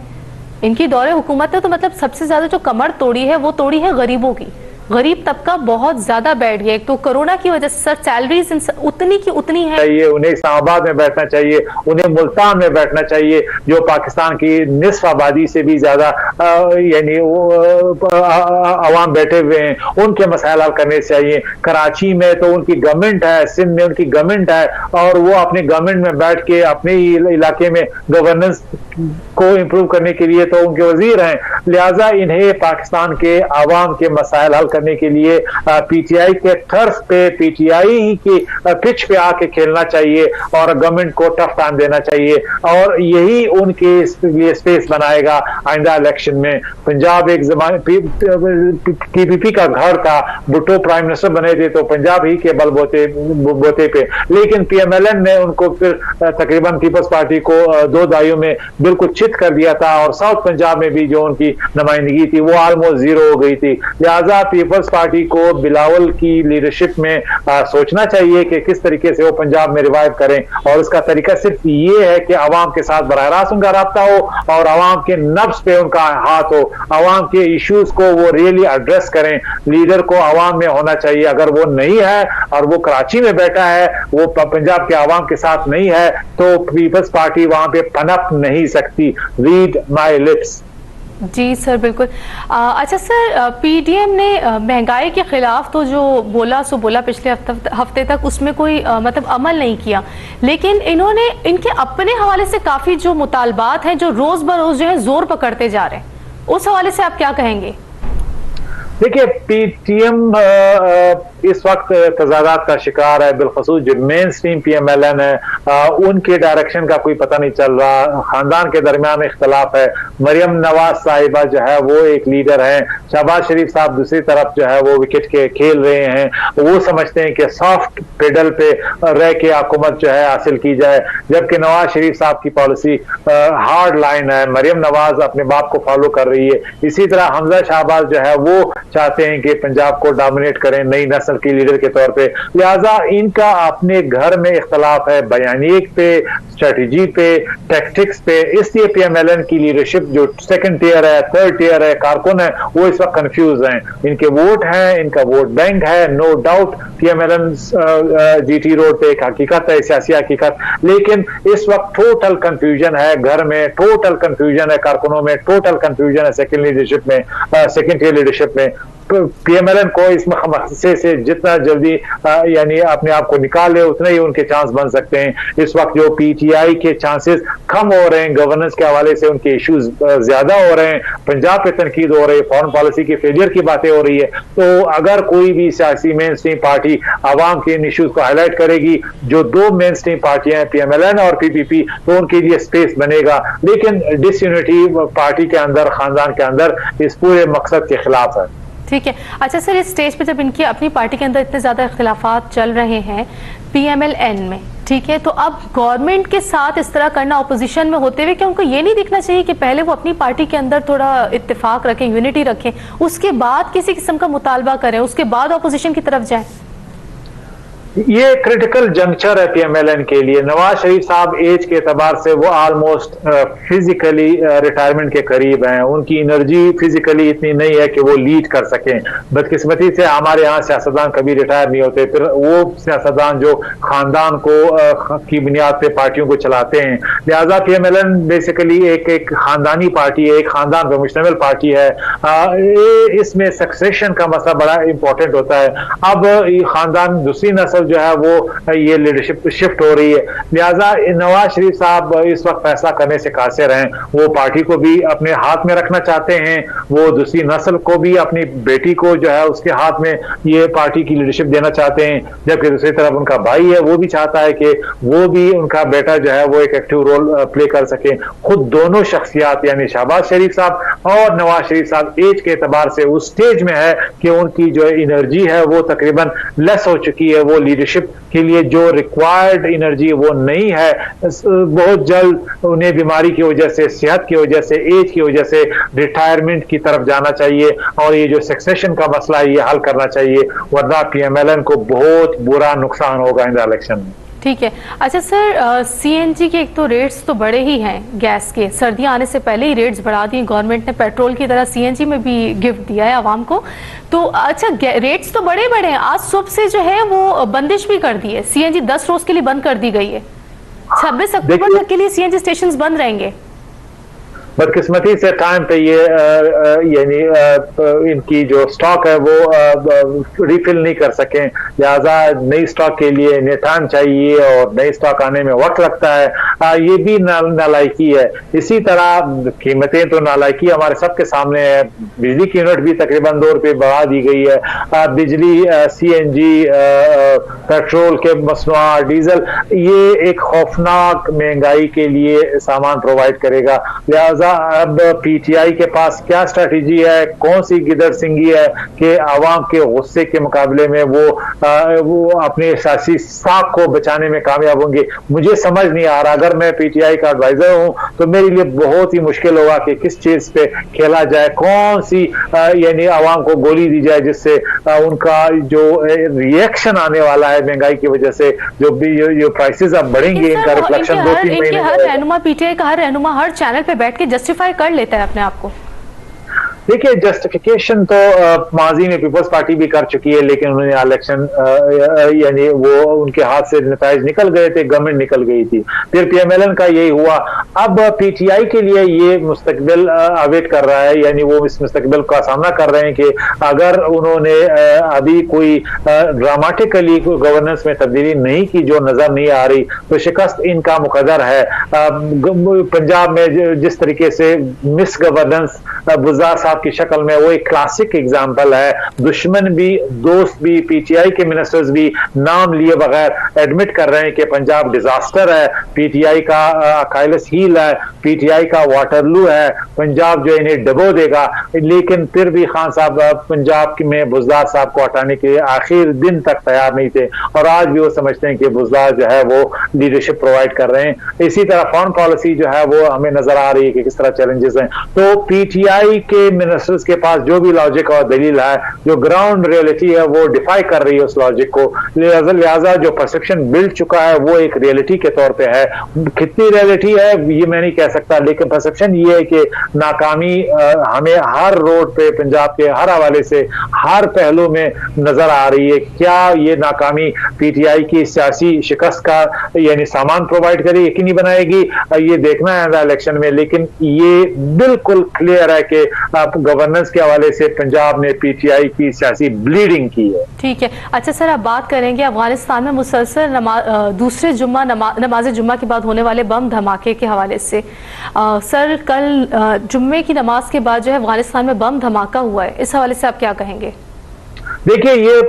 इनकी दौरे हुकूमत ने तो मतलब सबसे ज्यादा जो कमर तोड़ी है वो तोड़ी है गरीबों की। गरीब तबका बहुत ज्यादा बैठ गया। एक तो कोरोना की वजह से सर सैलरीज उतनी की उतनी है। उन्हें इस्लामाबाद में बैठना चाहिए, उन्हें मुल्तान में बैठना चाहिए जो पाकिस्तान की निस्फ आबादी से भी ज्यादा यानी अवाम बैठे हुए हैं, उनके मसाइल हल करने चाहिए। कराची में तो उनकी गवर्नमेंट है, सिंध में उनकी गवर्नमेंट है और वो अपने गवर्नमेंट में बैठ के अपने इलाके में गवर्नेंस को इम्प्रूव करने के लिए तो उनके वजीर हैं। लिहाजा इन्हें पाकिस्तान के अवाम के मसाइल हल करने के लिए पीटीआई के टर्फ पे, पीटीआई ही की पिच पे आके खेलना चाहिए और गवर्नमेंट को टफ टाइम देना चाहिए और यही उनके लिए स्पेस बनाएगा आइंदा इलेक्शन में। पंजाब एक जमाने पीपीपी का घर था, भुट्टो प्राइम मिनिस्टर बने थे तो पंजाब ही के बलबोते पे, लेकिन पीएमएलएन ने उनको फिर तकरीबन पीपल्स पार्टी को 2 दहाइयों में बिल्कुल चित कर दिया था और साउथ पंजाब में भी जो उनकी नुमाइंदगी थी वो ऑलमोस्ट 0 हो गई थी। लिहाजा पीपल्स पार्टी को बिलावल की लीडरशिप में सोचना चाहिए कि किस तरीके से वो पंजाब में रिवाइव करें और उसका तरीका सिर्फ ये है कि अवाम के साथ बराह रास्त उनका रब्ता हो और अवाम के नब्ज पे उनका हाथ हो, अवाम के इश्यूज को वो रियली एड्रेस करें। लीडर को अवाम में होना चाहिए, अगर वो नहीं है और वो कराची में बैठा है, वो पंजाब के अवाम के साथ नहीं है तो पीपल्स पार्टी वहां पे पनप नहीं सकती। Read my lips. जी सर, बिल्कुल। अच्छा सर, पीडीएम ने महंगाई के खिलाफ तो जो बोला सो बोला पिछले हफ्ते तक, उसमें कोई मतलब अमल नहीं किया, लेकिन इन्होंने इनके अपने हवाले से काफी जो मुतालबात हैं जो रोज बरोज जो है जोर पकड़ते जा रहे हैं, उस हवाले से आप क्या कहेंगे? देखिए, पीटीएम इस वक्त तजादात का शिकार है, बिलखसूस जो मेन स्ट्रीम पीएमएलएन है उनके डायरेक्शन का कोई पता नहीं चल रहा। खानदान के दरमियान इख्तलाफ है। मरियम नवाज साहिबा जो है वो एक लीडर है, शहबाज शरीफ साहब दूसरी तरफ जो है वो विकेट के खेल रहे हैं। वो समझते हैं कि सॉफ्ट पेडल पे रह के हुकूमत जो है हासिल की जाए, जबकि नवाज शरीफ साहब की पॉलिसी हार्ड लाइन है। मरियम नवाज अपने बाप को फॉलो कर रही है। इसी तरह हमजा शहबाज जो है वो चाहते हैं कि पंजाब को डोमिनेट करें नई नस्ल की लीडर के तौर पे। लिहाजा इनका अपने घर में इख्तलाफ है, बयानियत पे, स्ट्रेटजी पे, टैक्टिक्स पे। इसलिए पीएमएलएन की लीडरशिप जो सेकंड टियर है, थर्ड टियर है, कारकुन है, वो इस वक्त कंफ्यूज हैं। इनके वोट हैं, इनका वोट बैंक है, no doubt PMLN GT road पे एक हकीकत है, सियासी हकीकत, लेकिन इस वक्त टोटल कंफ्यूजन है घर में, टोटल कंफ्यूजन है कारकुनों में, टोटल कंफ्यूजन है सेकंड लीडरशिप में, सेकंड टियर लीडरशिप में। पीएमएलएन को इस मसले से जितना जल्दी यानी अपने आप को निकाले उतने ही उनके चांस बन सकते हैं। इस वक्त जो पीटीआई के चांसेस कम हो रहे हैं, गवर्नेंस के हवाले से उनके इश्यूज ज्यादा हो रहे हैं, पंजाब पे तनकीद हो रही है, फॉरेन पॉलिसी की फेलियर की बातें हो रही है, तो अगर कोई भी सियासी मेन स्ट्रीम पार्टी आवाम के इन इश्यूज को हाईलाइट करेगी, जो 2 मेन स्ट्रीम पार्टियां हैं पीएमएलएन और पीपीपी, तो उनके लिए स्पेस बनेगा। लेकिन डिसयूनिटी पार्टी के अंदर, खानदान के अंदर इस पूरे मकसद के खिलाफ है। ठीक है। अच्छा सर, इस स्टेज पे जब इनकी अपनी पार्टी के अंदर इतने ज्यादा इख्तिलाफात चल रहे हैं PMLN में, ठीक है, तो अब गवर्नमेंट के साथ इस तरह करना ऑपोजिशन में होते हुए, क्या उनको ये नहीं दिखना चाहिए कि पहले वो अपनी पार्टी के अंदर थोड़ा इत्तेफाक रखें, यूनिटी रखें, उसके बाद किसी किस्म का मुतालबा करें, उसके बाद ऑपोजिशन की तरफ जाएं? ये क्रिटिकल जंक्चर है PMLN के लिए। नवाज शरीफ साहब एज के एतबार से वो ऑलमोस्ट फिजिकली रिटायरमेंट के करीब हैं। उनकी एनर्जी फिजिकली इतनी नहीं है कि वो लीड कर सकें। बदकिस्मती से हमारे यहाँ सियासतदान कभी रिटायर नहीं होते। फिर वो सियासतदान जो खानदान को की बुनियाद पे पार्टियों को चलाते हैं। लिहाजा PMLN बेसिकली एक खानदानी पार्टी है, एक खानदान पर मुश्तमिल पार्टी है। इसमें सक्सेशन का मसला बड़ा इंपॉर्टेंट होता है। अब खानदान दूसरी नस्ल जो है वो ये लीडरशिप शिफ्ट हो रही है। लिहाजा नवाज शरीफ साहब इस वक्त फैसला करने से कासिर हैं। वो पार्टी को भी अपने हाथ में रखना चाहते हैं, वो दूसरी नस्ल को भी, अपनी बेटी को जो है उसके हाथ में ये पार्टी की लीडरशिप देना चाहते हैं। जबकि दूसरी तरफ उनका भाई है, वो भी चाहता है कि वो भी, उनका बेटा जो है वो एक एक्टिव रोल प्ले कर सके। खुद दोनों शख्सियात यानी शहबाज शरीफ साहब और नवाज शरीफ साहब एज के एतबार से उस स्टेज में है कि उनकी जो एनर्जी है वो तकरीबन लेस हो चुकी है। वो लीडरशिप के लिए जो रिक्वायर्ड एनर्जी वो नहीं है। बहुत जल्द उन्हें बीमारी की वजह से, सेहत की वजह से, एज की वजह से रिटायरमेंट की तरफ जाना चाहिए और ये जो सक्सेशन का मसला है ये हल करना चाहिए, वरना PMLN को बहुत बुरा नुकसान होगा इन इलेक्शन में। ठीक है। अच्छा सर, CNG के एक तो रेट्स तो बड़े ही हैं गैस के, सर्दियां आने से पहले ही रेट्स बढ़ा दिए गवर्नमेंट ने। पेट्रोल की तरह CNG में भी गिफ्ट दिया है आवाम को। तो अच्छा, रेट्स तो बड़े बड़े हैं। आज सुबह से जो है वो बंदिश भी कर दी है, CNG 10 रोज के लिए बंद कर दी गई है। 26 अक्टूबर तक के लिए CNG स्टेशन बंद रहेंगे। बदकिस्मती से टाइम पे ये यानी इनकी जो स्टॉक है वो रिफिल नहीं कर सकें। लिहाजा नई स्टॉक के लिए इन्हें टाइम चाहिए और नई स्टॉक आने में वक्त लगता है। ये भी नालायकी है। इसी तरह कीमतें तो नालायकी हमारे सबके सामने है। बिजली की यूनिट भी तकरीबन 2 रुपये बढ़ा दी गई है। बिजली, CNG, पेट्रोल के मसनूआत, डीजल, ये एक खौफनाक महंगाई के लिए सामान प्रोवाइड करेगा। लिहाजा अब PTI के पास क्या स्ट्रेटेजी है, कौन सी गिदड़ सिंगी है कि आवाम के गुस्से के मुकाबले में वो अपने सियासी साख को बचाने में कामयाब होंगे, मुझे समझ नहीं आ रहा। अगर मैं PTI का एडवाइजर हूं तो मेरे लिए बहुत ही मुश्किल होगा कि किस चीज पे खेला जाए, कौन सी यानी आवाम को गोली दी जाए जिससे उनका जो रिएक्शन आने वाला है महंगाई की वजह से, जो प्राइसेस अब बढ़ेंगे, इनका रिफ्लेक्शन 2-3 महीने। हर रहनुमा, PTI का हर रहनुमा हर चैनल पे बैठ के जस्टिफाई कर लेता है अपने आप को। देखिए, जस्टिफिकेशन तो माजी में पीपल्स पार्टी भी कर चुकी है, लेकिन उन्होंने इलेक्शन यानी वो उनके हाथ से नताइज निकल गए थे, गवर्नमेंट निकल गई थी। फिर PMLN का यही हुआ। अब PTI के लिए ये मुस्तकबिल अवेट कर रहा है, यानी वो इस मुस्तकबिल का सामना कर रहे हैं कि अगर उन्होंने अभी कोई ड्रामेटिकली गवर्नेंस में तब्दीली नहीं की जो नजर नहीं आ रही, तो शिकस्त इनका मुकद्दर है। पंजाब में जिस तरीके से मिस गवर्नेंस बुज़दार साहब की शक्ल में, वो एक क्लासिक एग्जांपल है। दुश्मन भी, दोस्त भी, PTI के मिनिस्टर्स भी नाम लिए बगैर एडमिट कर रहे हैं कि पंजाब डिजास्टर है, PTI का अकाइलस हील है, PTI का वाटरलू है, पंजाब जो इन्हें डबो देगा। लेकिन फिर भी खान साहब पंजाब में बुज़दार साहब को हटाने के लिए आखिर दिन तक तैयार नहीं थे और आज भी वो समझते हैं कि बुज़दार जो है वो लीडरशिप प्रोवाइड कर रहे हैं। इसी तरह फॉरेन पॉलिसी जो है वो हमें नजर आ रही है कि किस तरह चैलेंजेस हैं। तो PTI के मिनिस्टर्स के पास जो भी लॉजिक और दलील है, जो ग्राउंड रियलिटी है वो डिफाई कर रही है उस लॉजिक को। लिहाजा जो परसेप्शन बिल्ड चुका है वो एक रियलिटी के तौर पे है। कितनी रियलिटी है ये मैं नहीं कह सकता, लेकिन परसेप्शन ये है कि नाकामी हमें हर रोड पे पंजाब के हर हवाले से, हर पहलू में नजर आ रही है। क्या ये नाकामी PTI की सियासी शिकस्त का यानी सामान प्रोवाइड करेगी, यकीनी बनाएगी, ये देखना है इलेक्शन में। लेकिन ये बिल्कुल क्लियर है कि गवर्नेंस के हवाले से पंजाब ने PTI की सियासी ब्लीडिंग की है। ठीक है। अच्छा सर, अब बात करेंगे अफगानिस्तान में मुसलसल दूसरे नमाज जुम्मा के बाद होने वाले बम धमाके के हवाले से। सर, कल जुम्मे की नमाज के बाद जो है अफगानिस्तान में बम धमाका हुआ है, इस हवाले से आप क्या कहेंगे? देखिए, ये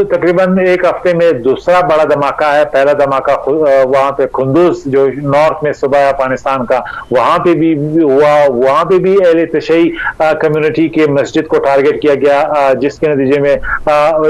तकरीबन एक हफ्ते में दूसरा बड़ा धमाका है। पहला धमाका वहां पे खुंदुस जो नॉर्थ में सूबा अफगानिस्तान का, वहां पे भी हुआ। वहां पे भी अहले तशय्युई कम्युनिटी के मस्जिद को टारगेट किया गया, जिसके नतीजे में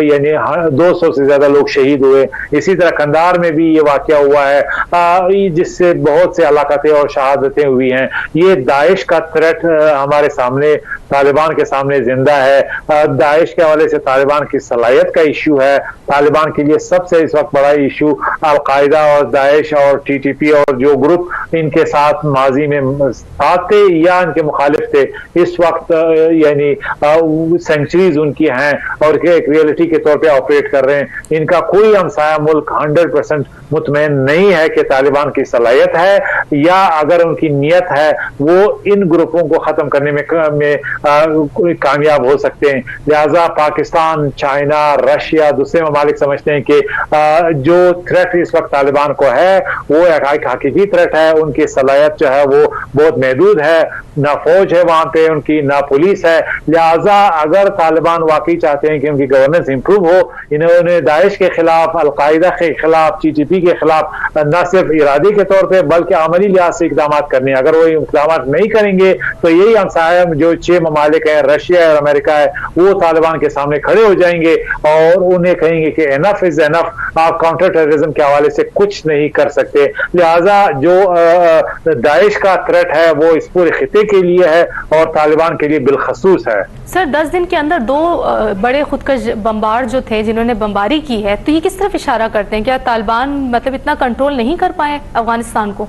यानी 200 से ज्यादा लोग शहीद हुए। इसी तरह कंधार में भी ये वाकया हुआ है, जिससे बहुत से हलाकतें और शहादतें हुई हैं। ये दाइश का थ्रेट हमारे सामने, तालिबान के सामने जिंदा है। दाइश के हवाले से तालिबान की सलाहियत का इशू है। तालिबान के लिए सबसे इस वक्त बड़ा इशू अलकायदा और दाइश और टीटीपी और जो ग्रुप इनके साथ माजी में साथ थे या इनके मुखालिफ थे, इस वक्त यानी सेंचुरीज उनकी हैं और एक रियलिटी के तौर पे ऑपरेट कर रहे हैं। इनका कोई हमसाया मुल्क 100% मुतमईन नहीं है कि तालिबान की सलाहियत है या अगर उनकी नीयत है वो इन ग्रुपों को खत्म करने में कामयाब हो सकते हैं। लिहाजा पाकिस्तान, चाइना, रशिया, दूसरे ममालिक समझते हैं कि जो थ्रेट इस वक्त तालिबान को है वो एक हकीकी थ्रेट है। उनकी सलाहियत जो है वो बहुत महदूद है, ना फौज है वहां पे उनकी, ना पुलिस है। लिहाजा अगर तालिबान वाकई चाहते हैं कि उनकी गवर्नेंस इंप्रूव हो, इन्होंने दाइश के खिलाफ, अलकायदा के खिलाफ, टीटीपी के खिलाफ न सिर्फ इरादे के तौर पे बल्कि अमली लिहाज से इकदाम करने। अगर वो इकदाम नहीं करेंगे तो यही हमसाया जो 6 ममालिक हैं, रशिया और अमेरिका है, वो तालिबान के सामने खड़े हो जाएंगे और उन्हें कहेंगे कि एनफ इज एनफ, आप काउंटर टेररिज्म के हवाले से कुछ नहीं कर सकते। लिहाजा जो दाइश का थ्रेट है वो इस पूरे खिते के लिए है और तालिबान के लिए बिलखसूस है। सर, 10 दिन के अंदर 2 बड़े खुदकश बमबार जो थे जिन्होंने बमबारी की है, तो ये किस तरफ इशारा करते हैं? क्या तालिबान मतलब इतना कंट्रोल नहीं कर पाए अफगानिस्तान को?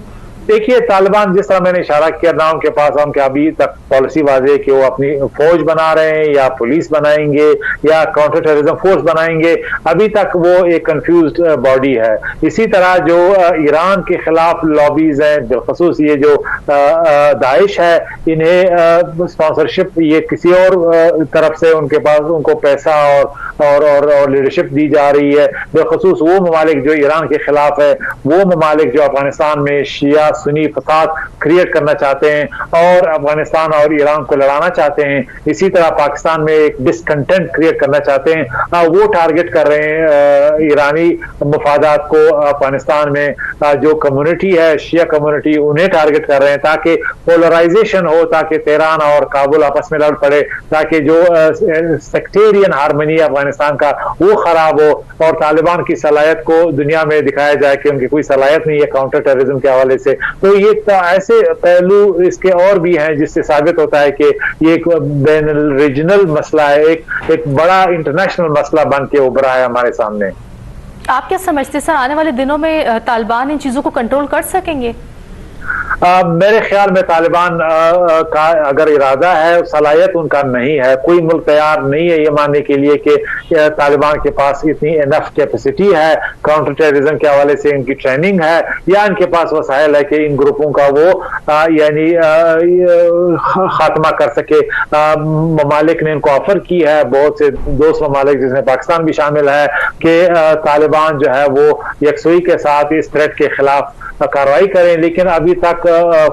देखिए, तालिबान जिस तरह मैंने इशारा किया ना, उनके पास हम क्या अभी तक पॉलिसी वाज़ेह कि वो अपनी फौज बना रहे हैं या पुलिस बनाएंगे या काउंटर टेररिज्म फोर्स बनाएंगे, अभी तक वो एक कंफ्यूज्ड बॉडी है। इसी तरह जो ईरान के खिलाफ लॉबीज हैं, बिलखसूस ये जो दाइश है, इन्हें स्पॉन्सरशिप ये किसी और तरफ से उनके पास उनको पैसा और लीडरशिप दी जा रही है। बिलखसूस वो ममालिक जो ईरान के खिलाफ है, वो ममालिक जो अफगानिस्तान में शिया सुन्नी फसाद क्रिएट करना चाहते हैं और अफगानिस्तान और ईरान को लड़ाना चाहते हैं। इसी तरह पाकिस्तान में एक डिसकंटेंट क्रिएट करना चाहते हैं। वो टारगेट कर रहे हैं ईरानी मफादात को। अफगानिस्तान में जो कम्युनिटी है, शिया कम्युनिटी, उन्हें टारगेट कर रहे हैं ताकि पोलराइजेशन हो, ताकि तेहरान और काबुल आपस में लड़ पड़े, ताकि जो सेक्टेरियन हार्मनी है अफगानिस्तान का वो खराब हो और तालिबान की सलाहियत को दुनिया में दिखाया जाए कि उनकी कोई सलाहियत नहीं है काउंटर टेररिज्म के हवाले से। तो ये ऐसे पहलू इसके और भी हैं जिससे साबित होता है कि ये एक बैन रीजनल मसला है, एक बड़ा इंटरनेशनल मसला बन के उभरा है हमारे सामने। आप क्या समझते सर, आने वाले दिनों में तालिबान इन चीजों को कंट्रोल कर सकेंगे? मेरे ख्याल में तालिबान का अगर इरादा है, सलाहियत उनका नहीं है। कोई मुल्क तैयार नहीं है ये मानने के लिए कि तालिबान के पास इतनी इनफ कैपेसिटी है, काउंटर टेररिज्म के हवाले से इनकी ट्रेनिंग है या इनके पास वसाइल है कि इन ग्रुपों का वो यानी खात्मा कर सके। ममालिक ने इनको ऑफर की है, बहुत से दोस्त ममालिक जिसमें पाकिस्तान भी शामिल है, कि तालिबान जो है वो यकसुई के साथ इस थ्रेट के खिलाफ कार्रवाई करें, लेकिन अभी तक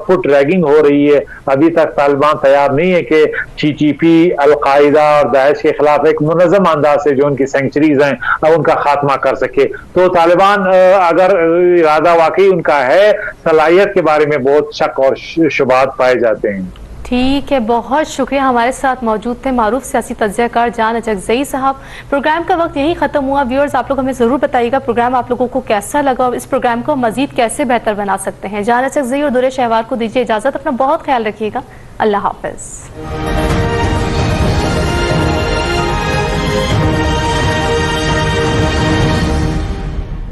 फुट रैगिंग हो रही है। अभी तक तालिबान तैयार नहीं है कि टीटीपी, अलकायदा और दाइश के खिलाफ एक मुनज़्ज़म अंदाज से जो उनकी सेंचुरीज हैं अब उनका खात्मा कर सके। तो तालिबान अगर इरादा वाकई उनका है, सलाहियत के बारे में बहुत शक और शुबात पाए जाते हैं। ठीक है, बहुत शुक्रिया। हमारे साथ मौजूद थे मारूफ सियासी तज्ज़ियाकार जान अचकज़ई साहब। प्रोग्राम का वक्त यही खत्म हुआ। व्यूअर्स, आप लोग हमें ज़रूर बताइएगा प्रोग्राम आप लोगों को कैसा लगा और इस प्रोग्राम को मज़ीद कैसे बेहतर बना सकते हैं। जान अचकज़ई और दुरे शहवार को दीजिए इजाज़त। अपना बहुत ख्याल रखिएगा। अल्लाह हाफ़िज़।